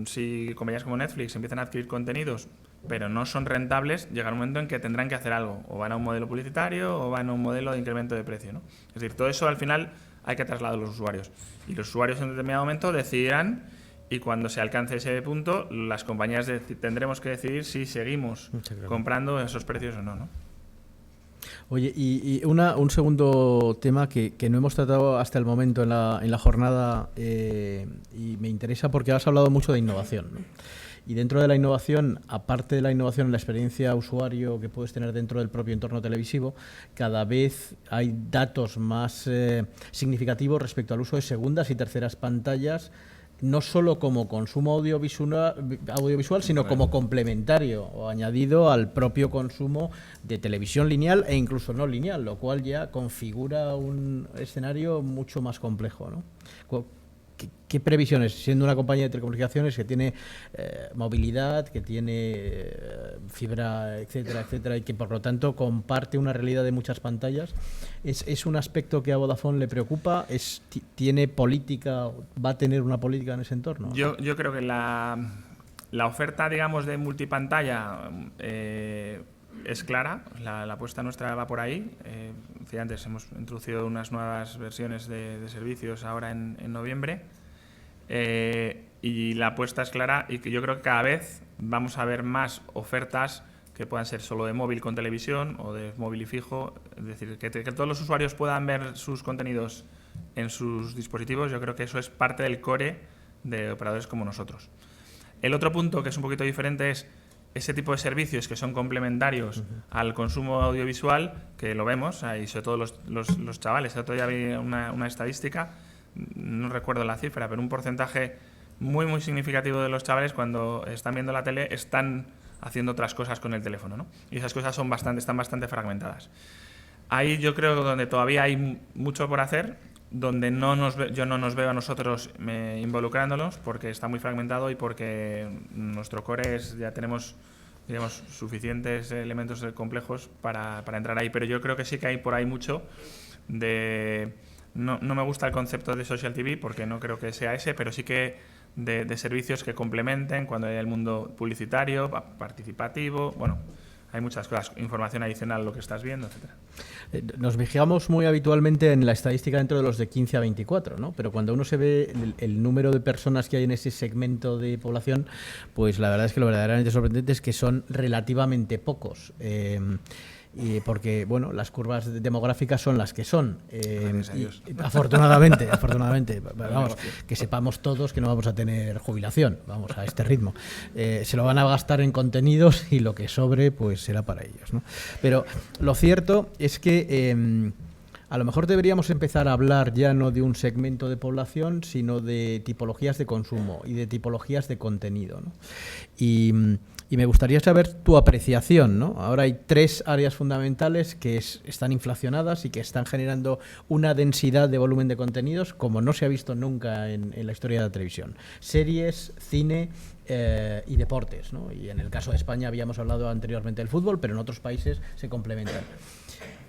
si compañías como Netflix empiezan a adquirir contenidos pero no son rentables, llegará un momento en que tendrán que hacer algo, o van a un modelo publicitario o van a un modelo de incremento de precio, ¿no? Es decir, todo eso al final hay que trasladarlo a los usuarios, y los usuarios en determinado momento decidirán, y cuando se alcance ese punto las compañías tendremos que decidir si seguimos comprando esos precios o no, ¿no? Oye, y un segundo tema que no hemos tratado hasta el momento en la jornada, y me interesa porque has hablado mucho de innovación, ¿no? Y dentro de la innovación, aparte de la innovación en la experiencia usuario que puedes tener dentro del propio entorno televisivo, cada vez hay datos más significativos respecto al uso de segundas y terceras pantallas, no solo como consumo audiovisual, sino como complementario o añadido al propio consumo de televisión lineal e incluso no lineal, lo cual ya configura un escenario mucho más complejo, ¿no? ¿Qué previsiones, siendo una compañía de telecomunicaciones que tiene movilidad, que tiene fibra, etcétera, etcétera, y que por lo tanto comparte una realidad de muchas pantallas, es un aspecto que a Vodafone le preocupa? ¿Tiene política, va a tener una política en ese entorno? Yo creo que la oferta, digamos, de multipantalla es clara, la apuesta nuestra va por ahí. Decía antes, hemos introducido unas nuevas versiones de servicios ahora en noviembre, y la apuesta es clara, y que yo creo que cada vez vamos a ver más ofertas que puedan ser solo de móvil con televisión o de móvil y fijo. Es decir, que todos los usuarios puedan ver sus contenidos en sus dispositivos. Yo creo que eso es parte del core de operadores como nosotros. El otro punto que es un poquito diferente es ese tipo de servicios que son complementarios al consumo audiovisual, que lo vemos, y sobre todo los chavales. El otro día vi una estadística, no recuerdo la cifra, pero un porcentaje muy, muy significativo de los chavales, cuando están viendo la tele, están haciendo otras cosas con el teléfono, ¿no? Y esas cosas están bastante fragmentadas. Ahí yo creo que donde todavía hay mucho por hacer, donde yo no nos veo a nosotros involucrándonos, porque está muy fragmentado y porque nuestro core ya tenemos, digamos, suficientes elementos complejos para entrar ahí. Pero yo creo que sí que hay por ahí mucho de... No me gusta el concepto de social TV, porque no creo que sea ese, pero sí que de servicios que complementen cuando hay el mundo publicitario, participativo, bueno, hay muchas cosas, información adicional a lo que estás viendo, etcétera. Nos fijamos muy habitualmente en la estadística dentro de los de 15 a 24, ¿no? Pero cuando uno se ve el número de personas que hay en ese segmento de población, pues la verdad es que lo verdaderamente sorprendente es que son relativamente pocos. Y porque, bueno, las curvas demográficas son las que son. Afortunadamente, vamos, que sepamos todos que no vamos a tener jubilación, vamos, a este ritmo. Se lo van a gastar en contenidos y lo que sobre, pues será para ellos, ¿no? Pero lo cierto es que a lo mejor deberíamos empezar a hablar ya no de un segmento de población, sino de tipologías de consumo y de tipologías de contenido, ¿no? Y me gustaría saber tu apreciación, ¿no? Ahora hay 3 áreas fundamentales que están inflacionadas y que están generando una densidad de volumen de contenidos como no se ha visto nunca en la historia de la televisión. Series, cine y deportes, ¿no? Y en el caso de España habíamos hablado anteriormente del fútbol, pero en otros países se complementan.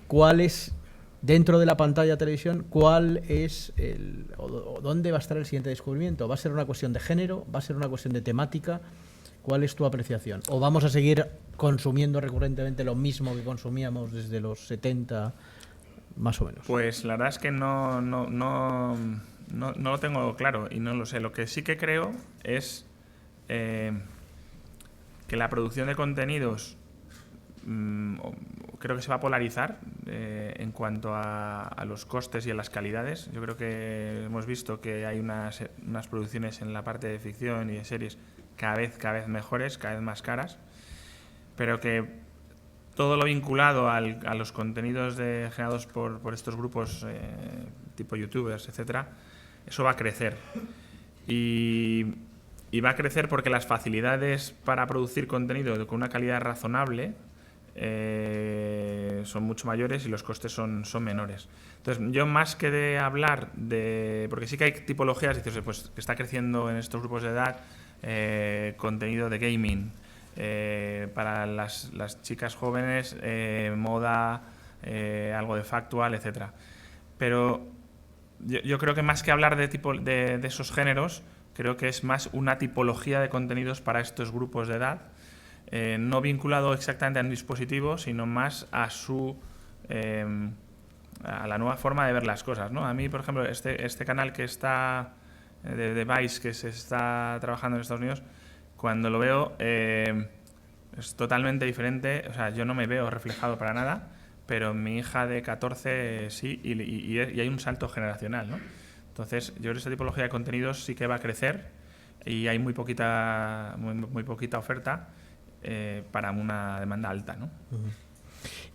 ¿Cuál es, dentro de la pantalla de televisión, cuál es o dónde va a estar el siguiente descubrimiento? ¿Va a ser una cuestión de género? ¿Va a ser una cuestión de temática? ¿Cuál es tu apreciación? ¿O vamos a seguir consumiendo recurrentemente lo mismo que consumíamos desde los 70, más o menos? Pues la verdad es que no lo tengo claro y no lo sé. Lo que sí que creo es que la producción de contenidos creo que se va a polarizar en cuanto a los costes y a las calidades. Yo creo que hemos visto que hay unas producciones en la parte de ficción y de series cada vez mejores, cada vez más caras, pero que todo lo vinculado a los contenidos generados por estos grupos tipo youtubers, etcétera, eso va a crecer. Y va a crecer porque las facilidades para producir contenido con una calidad razonable son mucho mayores y los costes son menores. Entonces, yo más que de hablar de... Porque sí que hay tipologías, dices, pues, que está creciendo en estos grupos de edad contenido de gaming, para las chicas jóvenes, moda, algo de factual, etcétera. Pero yo creo que más que hablar de esos géneros, creo que es más una tipología de contenidos para estos grupos de edad, no vinculado exactamente a un dispositivo, sino más a la nueva forma de ver las cosas, ¿no? A mí, por ejemplo, este canal que está de Vice, que se está trabajando en Estados Unidos, cuando lo veo es totalmente diferente. O sea, yo no me veo reflejado para nada, pero mi hija de 14 sí, y hay un salto generacional, ¿no? Entonces, yo creo que esta tipología de contenidos sí que va a crecer y hay muy poquita oferta para una demanda alta, ¿no? Uh-huh.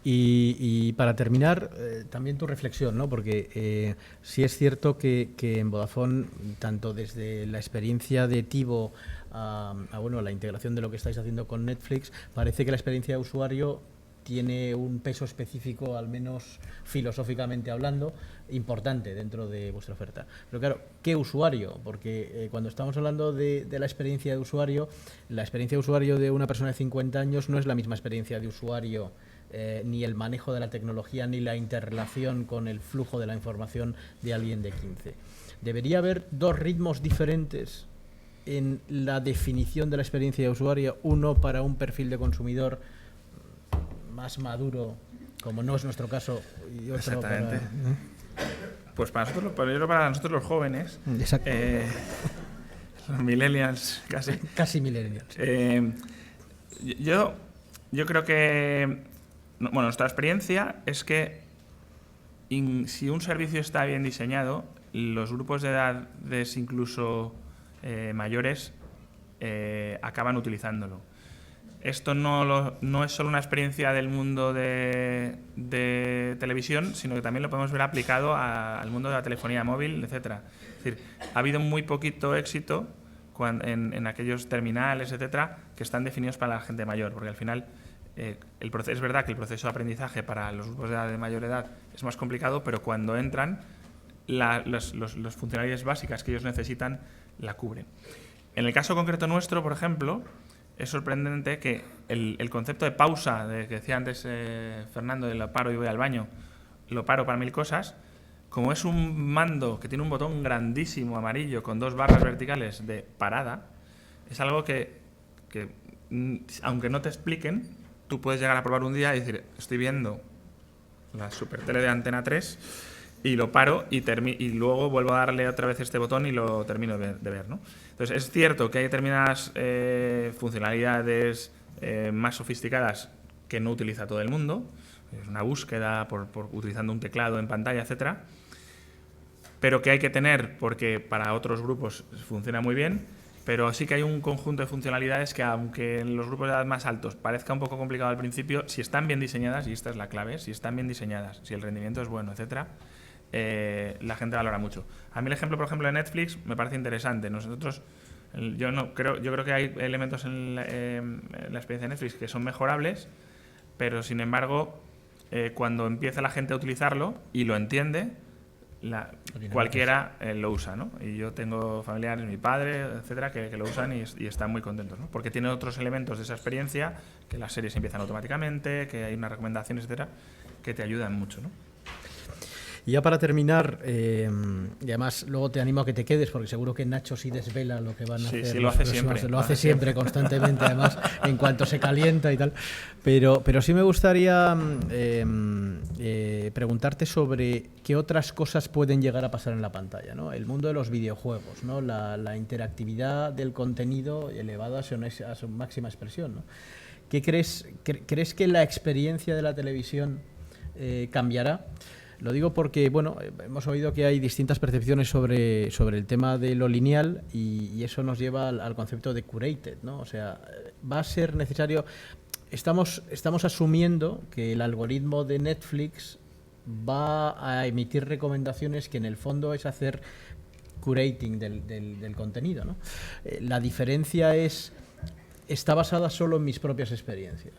Y para terminar, también tu reflexión, ¿no? Porque sí es cierto que en Vodafone, tanto desde la experiencia de Tivo a la integración de lo que estáis haciendo con Netflix, parece que la experiencia de usuario tiene un peso específico, al menos filosóficamente hablando, importante dentro de vuestra oferta. Pero claro, ¿qué usuario? Porque cuando estamos hablando de la experiencia de usuario de una persona de 50 años no es la misma experiencia de usuario, ni el manejo de la tecnología, ni la interrelación con el flujo de la información de alguien de 15. ¿Debería haber 2 ritmos diferentes en la definición de la experiencia de usuario? Uno para un perfil de consumidor más maduro, como no es nuestro caso, y otro exactamente. Pues para nosotros los jóvenes, los millennials casi millennials. Yo creo que nuestra experiencia es que si un servicio está bien diseñado, los grupos de edades incluso mayores acaban utilizándolo. Esto no es solo una experiencia del mundo de televisión, sino que también lo podemos ver aplicado al mundo de la telefonía móvil, etcétera. Es decir, ha habido muy poquito éxito en aquellos terminales, etcétera, que están definidos para la gente mayor, porque al final es verdad que el proceso de aprendizaje para los grupos de edad de mayor edad es más complicado, pero cuando entran, las funcionalidades básicas que ellos necesitan la cubren. En el caso concreto nuestro, por ejemplo, es sorprendente que el concepto de pausa, que decía antes Fernando, de lo paro y voy al baño, lo paro para 1000 cosas, como es un mando que tiene un botón grandísimo amarillo con 2 barras verticales de parada, es algo que aunque no te expliquen, tú puedes llegar a probar un día y decir, estoy viendo la super tele de Antena 3 y lo paro y luego vuelvo a darle otra vez este botón y lo termino de ver, ¿no? Entonces, es cierto que hay determinadas funcionalidades más sofisticadas que no utiliza todo el mundo, es una búsqueda utilizando un teclado en pantalla, etcétera, pero que hay que tener porque para otros grupos funciona muy bien, pero sí que hay un conjunto de funcionalidades que, aunque en los grupos de edad más altos parezca un poco complicado al principio, si están bien diseñadas, y esta es la clave, si están bien diseñadas, si el rendimiento es bueno, etcétera, la gente valora mucho. A mí el ejemplo, por ejemplo, de Netflix me parece interesante. Nosotros, yo creo que hay elementos en la experiencia de Netflix que son mejorables, pero sin embargo, cuando empieza la gente a utilizarlo y lo entiende, cualquiera lo usa, ¿no? Y yo tengo familiares, mi padre, etcétera, que lo usan y están muy contentos, ¿no? Porque tiene otros elementos de esa experiencia, que las series empiezan automáticamente, que hay unas recomendaciones, etcétera, que te ayudan mucho, ¿no? Y ya para terminar, y además luego te animo a que te quedes, porque seguro que Nacho sí desvela lo que van a hacer. Sí, lo hace siempre. Lo hace siempre, constantemente, además, en cuanto se calienta y tal. Pero sí me gustaría preguntarte sobre qué otras cosas pueden llegar a pasar en la pantalla, ¿no? El mundo de los videojuegos, ¿no? La interactividad del contenido elevada a su máxima expresión, ¿no? ¿Qué crees que la experiencia de la televisión cambiará? Lo digo porque, bueno, hemos oído que hay distintas percepciones sobre el tema de lo lineal y eso nos lleva al concepto de curated, ¿no? O sea, va a ser necesario... Estamos asumiendo que el algoritmo de Netflix va a emitir recomendaciones que en el fondo es hacer curating del contenido, ¿no? La diferencia está basada solo en mis propias experiencias.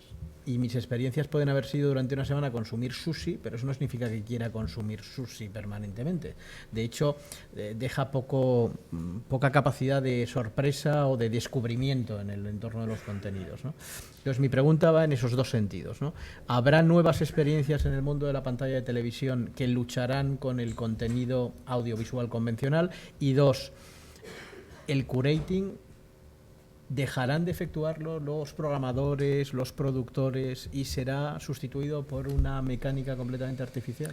Y mis experiencias pueden haber sido durante una semana consumir sushi, pero eso no significa que quiera consumir sushi permanentemente. De hecho, deja poca capacidad de sorpresa o de descubrimiento en el entorno de los contenidos, ¿no? Entonces, mi pregunta va en esos dos sentidos, ¿no? ¿Habrá nuevas experiencias en el mundo de la pantalla de televisión que lucharán con el contenido audiovisual convencional? Y dos, el curating, ¿dejarán de efectuarlo los programadores, los productores y será sustituido por una mecánica completamente artificial?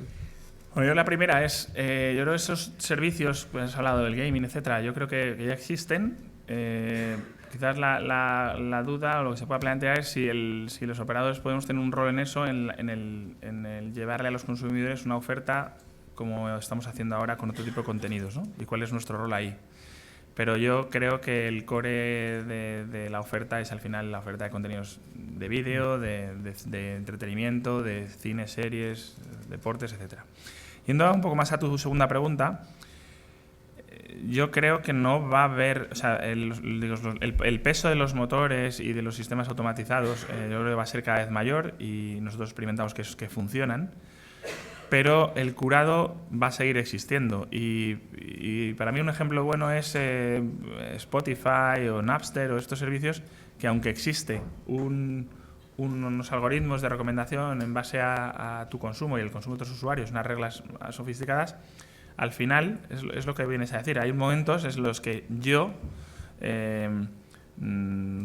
Bueno, yo la primera es, yo creo que esos servicios, pues has hablado del gaming, etcétera, yo creo que ya existen. Quizás la duda o lo que se pueda plantear es si los operadores podemos tener un rol en eso, en el llevarle a los consumidores una oferta como estamos haciendo ahora con otro tipo de contenidos, ¿no? Y cuál es nuestro rol ahí. Pero yo creo que el core de la oferta es al final la oferta de contenidos de vídeo, de entretenimiento, de cine, series, deportes, etcétera. Yendo un poco más a tu segunda pregunta, yo creo que no va a haber, o sea, el peso de los motores y de los sistemas automatizados yo creo que va a ser cada vez mayor y nosotros experimentamos que funcionan. Pero el curado va a seguir existiendo y para mí un ejemplo bueno es Spotify o Napster o estos servicios que, aunque existe unos algoritmos de recomendación en base a tu consumo y el consumo de otros usuarios, unas reglas sofisticadas, al final es lo que vienes a decir. Hay momentos en los que yo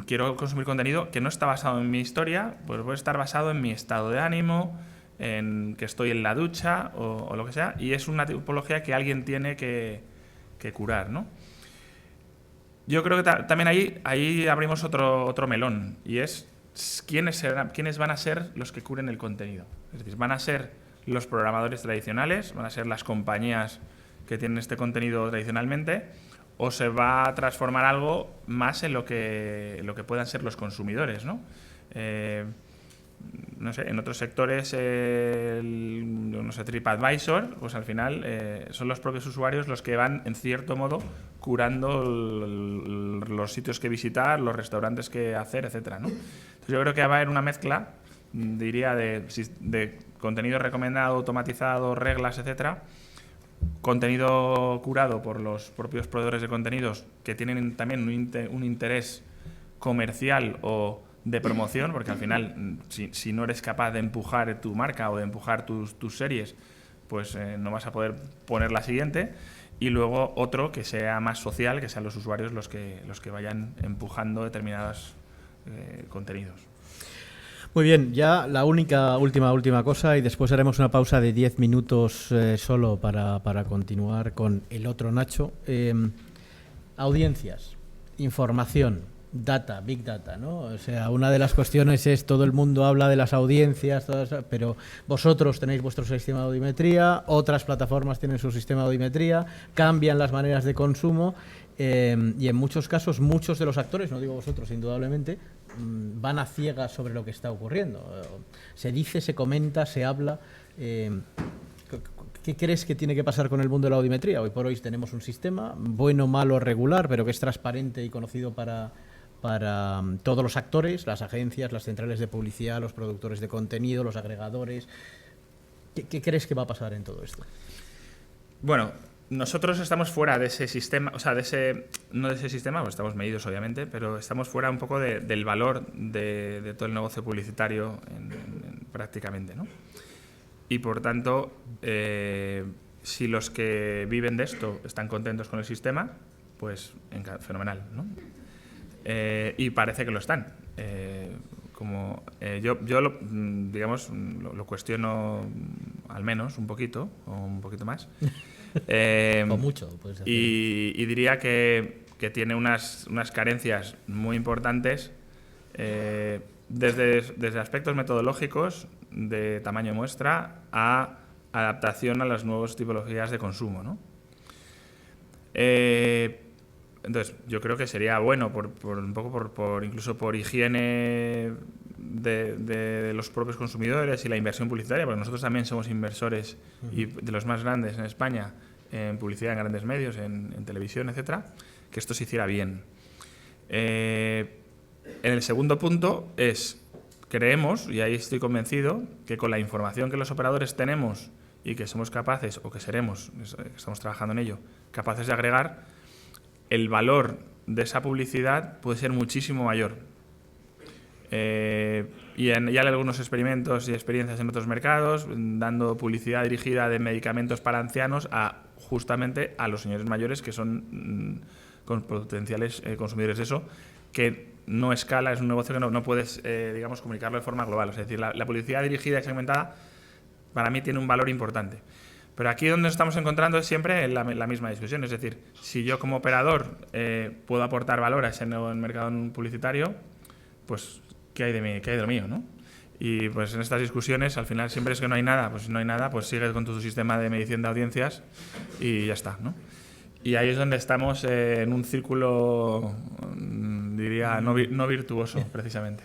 quiero consumir contenido que no está basado en mi historia, pues puede estar basado en mi estado de ánimo, en que estoy en la ducha o lo que sea, y es una tipología que alguien tiene que curar, ¿no? Yo creo que también ahí abrimos otro melón, y es quiénes van a ser los que curen el contenido. Es decir, van a ser los programadores tradicionales, van a ser las compañías que tienen este contenido tradicionalmente, o se va a transformar algo más en lo que puedan ser los consumidores, ¿no? No sé, en otros sectores, no sé, TripAdvisor, pues al final son los propios usuarios los que van, en cierto modo, curando los sitios que visitar, los restaurantes que hacer, etcétera, ¿no? Entonces yo creo que va a haber una mezcla, diría, de contenido recomendado, automatizado, reglas, etcétera, contenido curado por los propios proveedores de contenidos que tienen también un interés comercial o de promoción, porque al final si no eres capaz de empujar tu marca o de empujar tus series, pues no vas a poder poner la siguiente. Y luego otro que sea más social, que sean los usuarios los que vayan empujando determinados contenidos. Muy bien, ya la última cosa, y después haremos una pausa de 10 minutos solo para continuar con el otro Nacho. Audiencias, información, data, big data, ¿no? O sea, una de las cuestiones es, todo el mundo habla de las audiencias, pero vosotros tenéis vuestro sistema de audiometría, otras plataformas tienen su sistema de audiometría, cambian las maneras de consumo, y en muchos casos muchos de los actores, no digo vosotros indudablemente, van a ciegas sobre lo que está ocurriendo. Se dice, se comenta, se habla. ¿Qué crees que tiene que pasar con el mundo de la audiometría? Hoy por hoy tenemos un sistema bueno, malo, regular, pero que es transparente y conocido para todos los actores, las agencias, las centrales de publicidad, los productores de contenido, los agregadores. ¿Qué crees que va a pasar en todo esto? Bueno, nosotros estamos fuera de ese sistema, o sea, no de ese sistema, pues estamos medidos obviamente, pero estamos fuera un poco del valor de todo el negocio publicitario prácticamente, ¿no? Y por tanto, si los que viven de esto están contentos con el sistema, pues fenomenal, ¿no? Y parece que lo están. Yo lo cuestiono al menos un poquito, o un poquito más. O mucho, puedes decir. Y diría que tiene unas carencias muy importantes desde aspectos metodológicos, de tamaño de muestra, a adaptación a las nuevas tipologías de consumo, ¿no? Entonces, yo creo que sería bueno, incluso por higiene de los propios consumidores y la inversión publicitaria, porque nosotros también somos inversores y de los más grandes en España en publicidad en grandes medios, en televisión, etcétera, que esto se hiciera bien. En el segundo punto creemos, y ahí estoy convencido, que con la información que los operadores tenemos y que somos capaces, o que seremos, estamos trabajando en ello, capaces de agregar, el valor de esa publicidad puede ser muchísimo mayor. Ya hay algunos experimentos y experiencias en otros mercados, dando publicidad dirigida de medicamentos para ancianos justamente a los señores mayores, que son con potenciales consumidores de eso, que no escala, es un negocio que no puedes comunicarlo de forma global. Es decir, la publicidad dirigida y segmentada para mí tiene un valor importante. Pero aquí donde nos estamos encontrando es siempre la misma discusión. Es decir, si yo como operador puedo aportar valor a ese nuevo mercado publicitario, pues ¿qué hay de mí? ¿Qué hay de lo mío? ¿No? Y pues en estas discusiones al final siempre es que no hay nada, pues sigues con tu sistema de medición de audiencias y ya está, ¿no? Y ahí es donde estamos en un círculo, diría, no virtuoso, precisamente.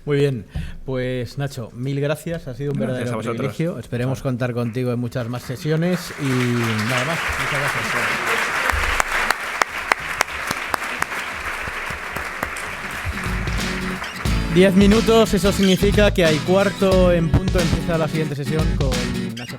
Muy bien, pues Nacho, mil gracias, ha sido un verdadero privilegio. Esperemos contar contigo en muchas más sesiones y nada más. Muchas gracias. 10 minutos, eso significa que hay cuarto en punto, empieza la siguiente sesión con Nacho.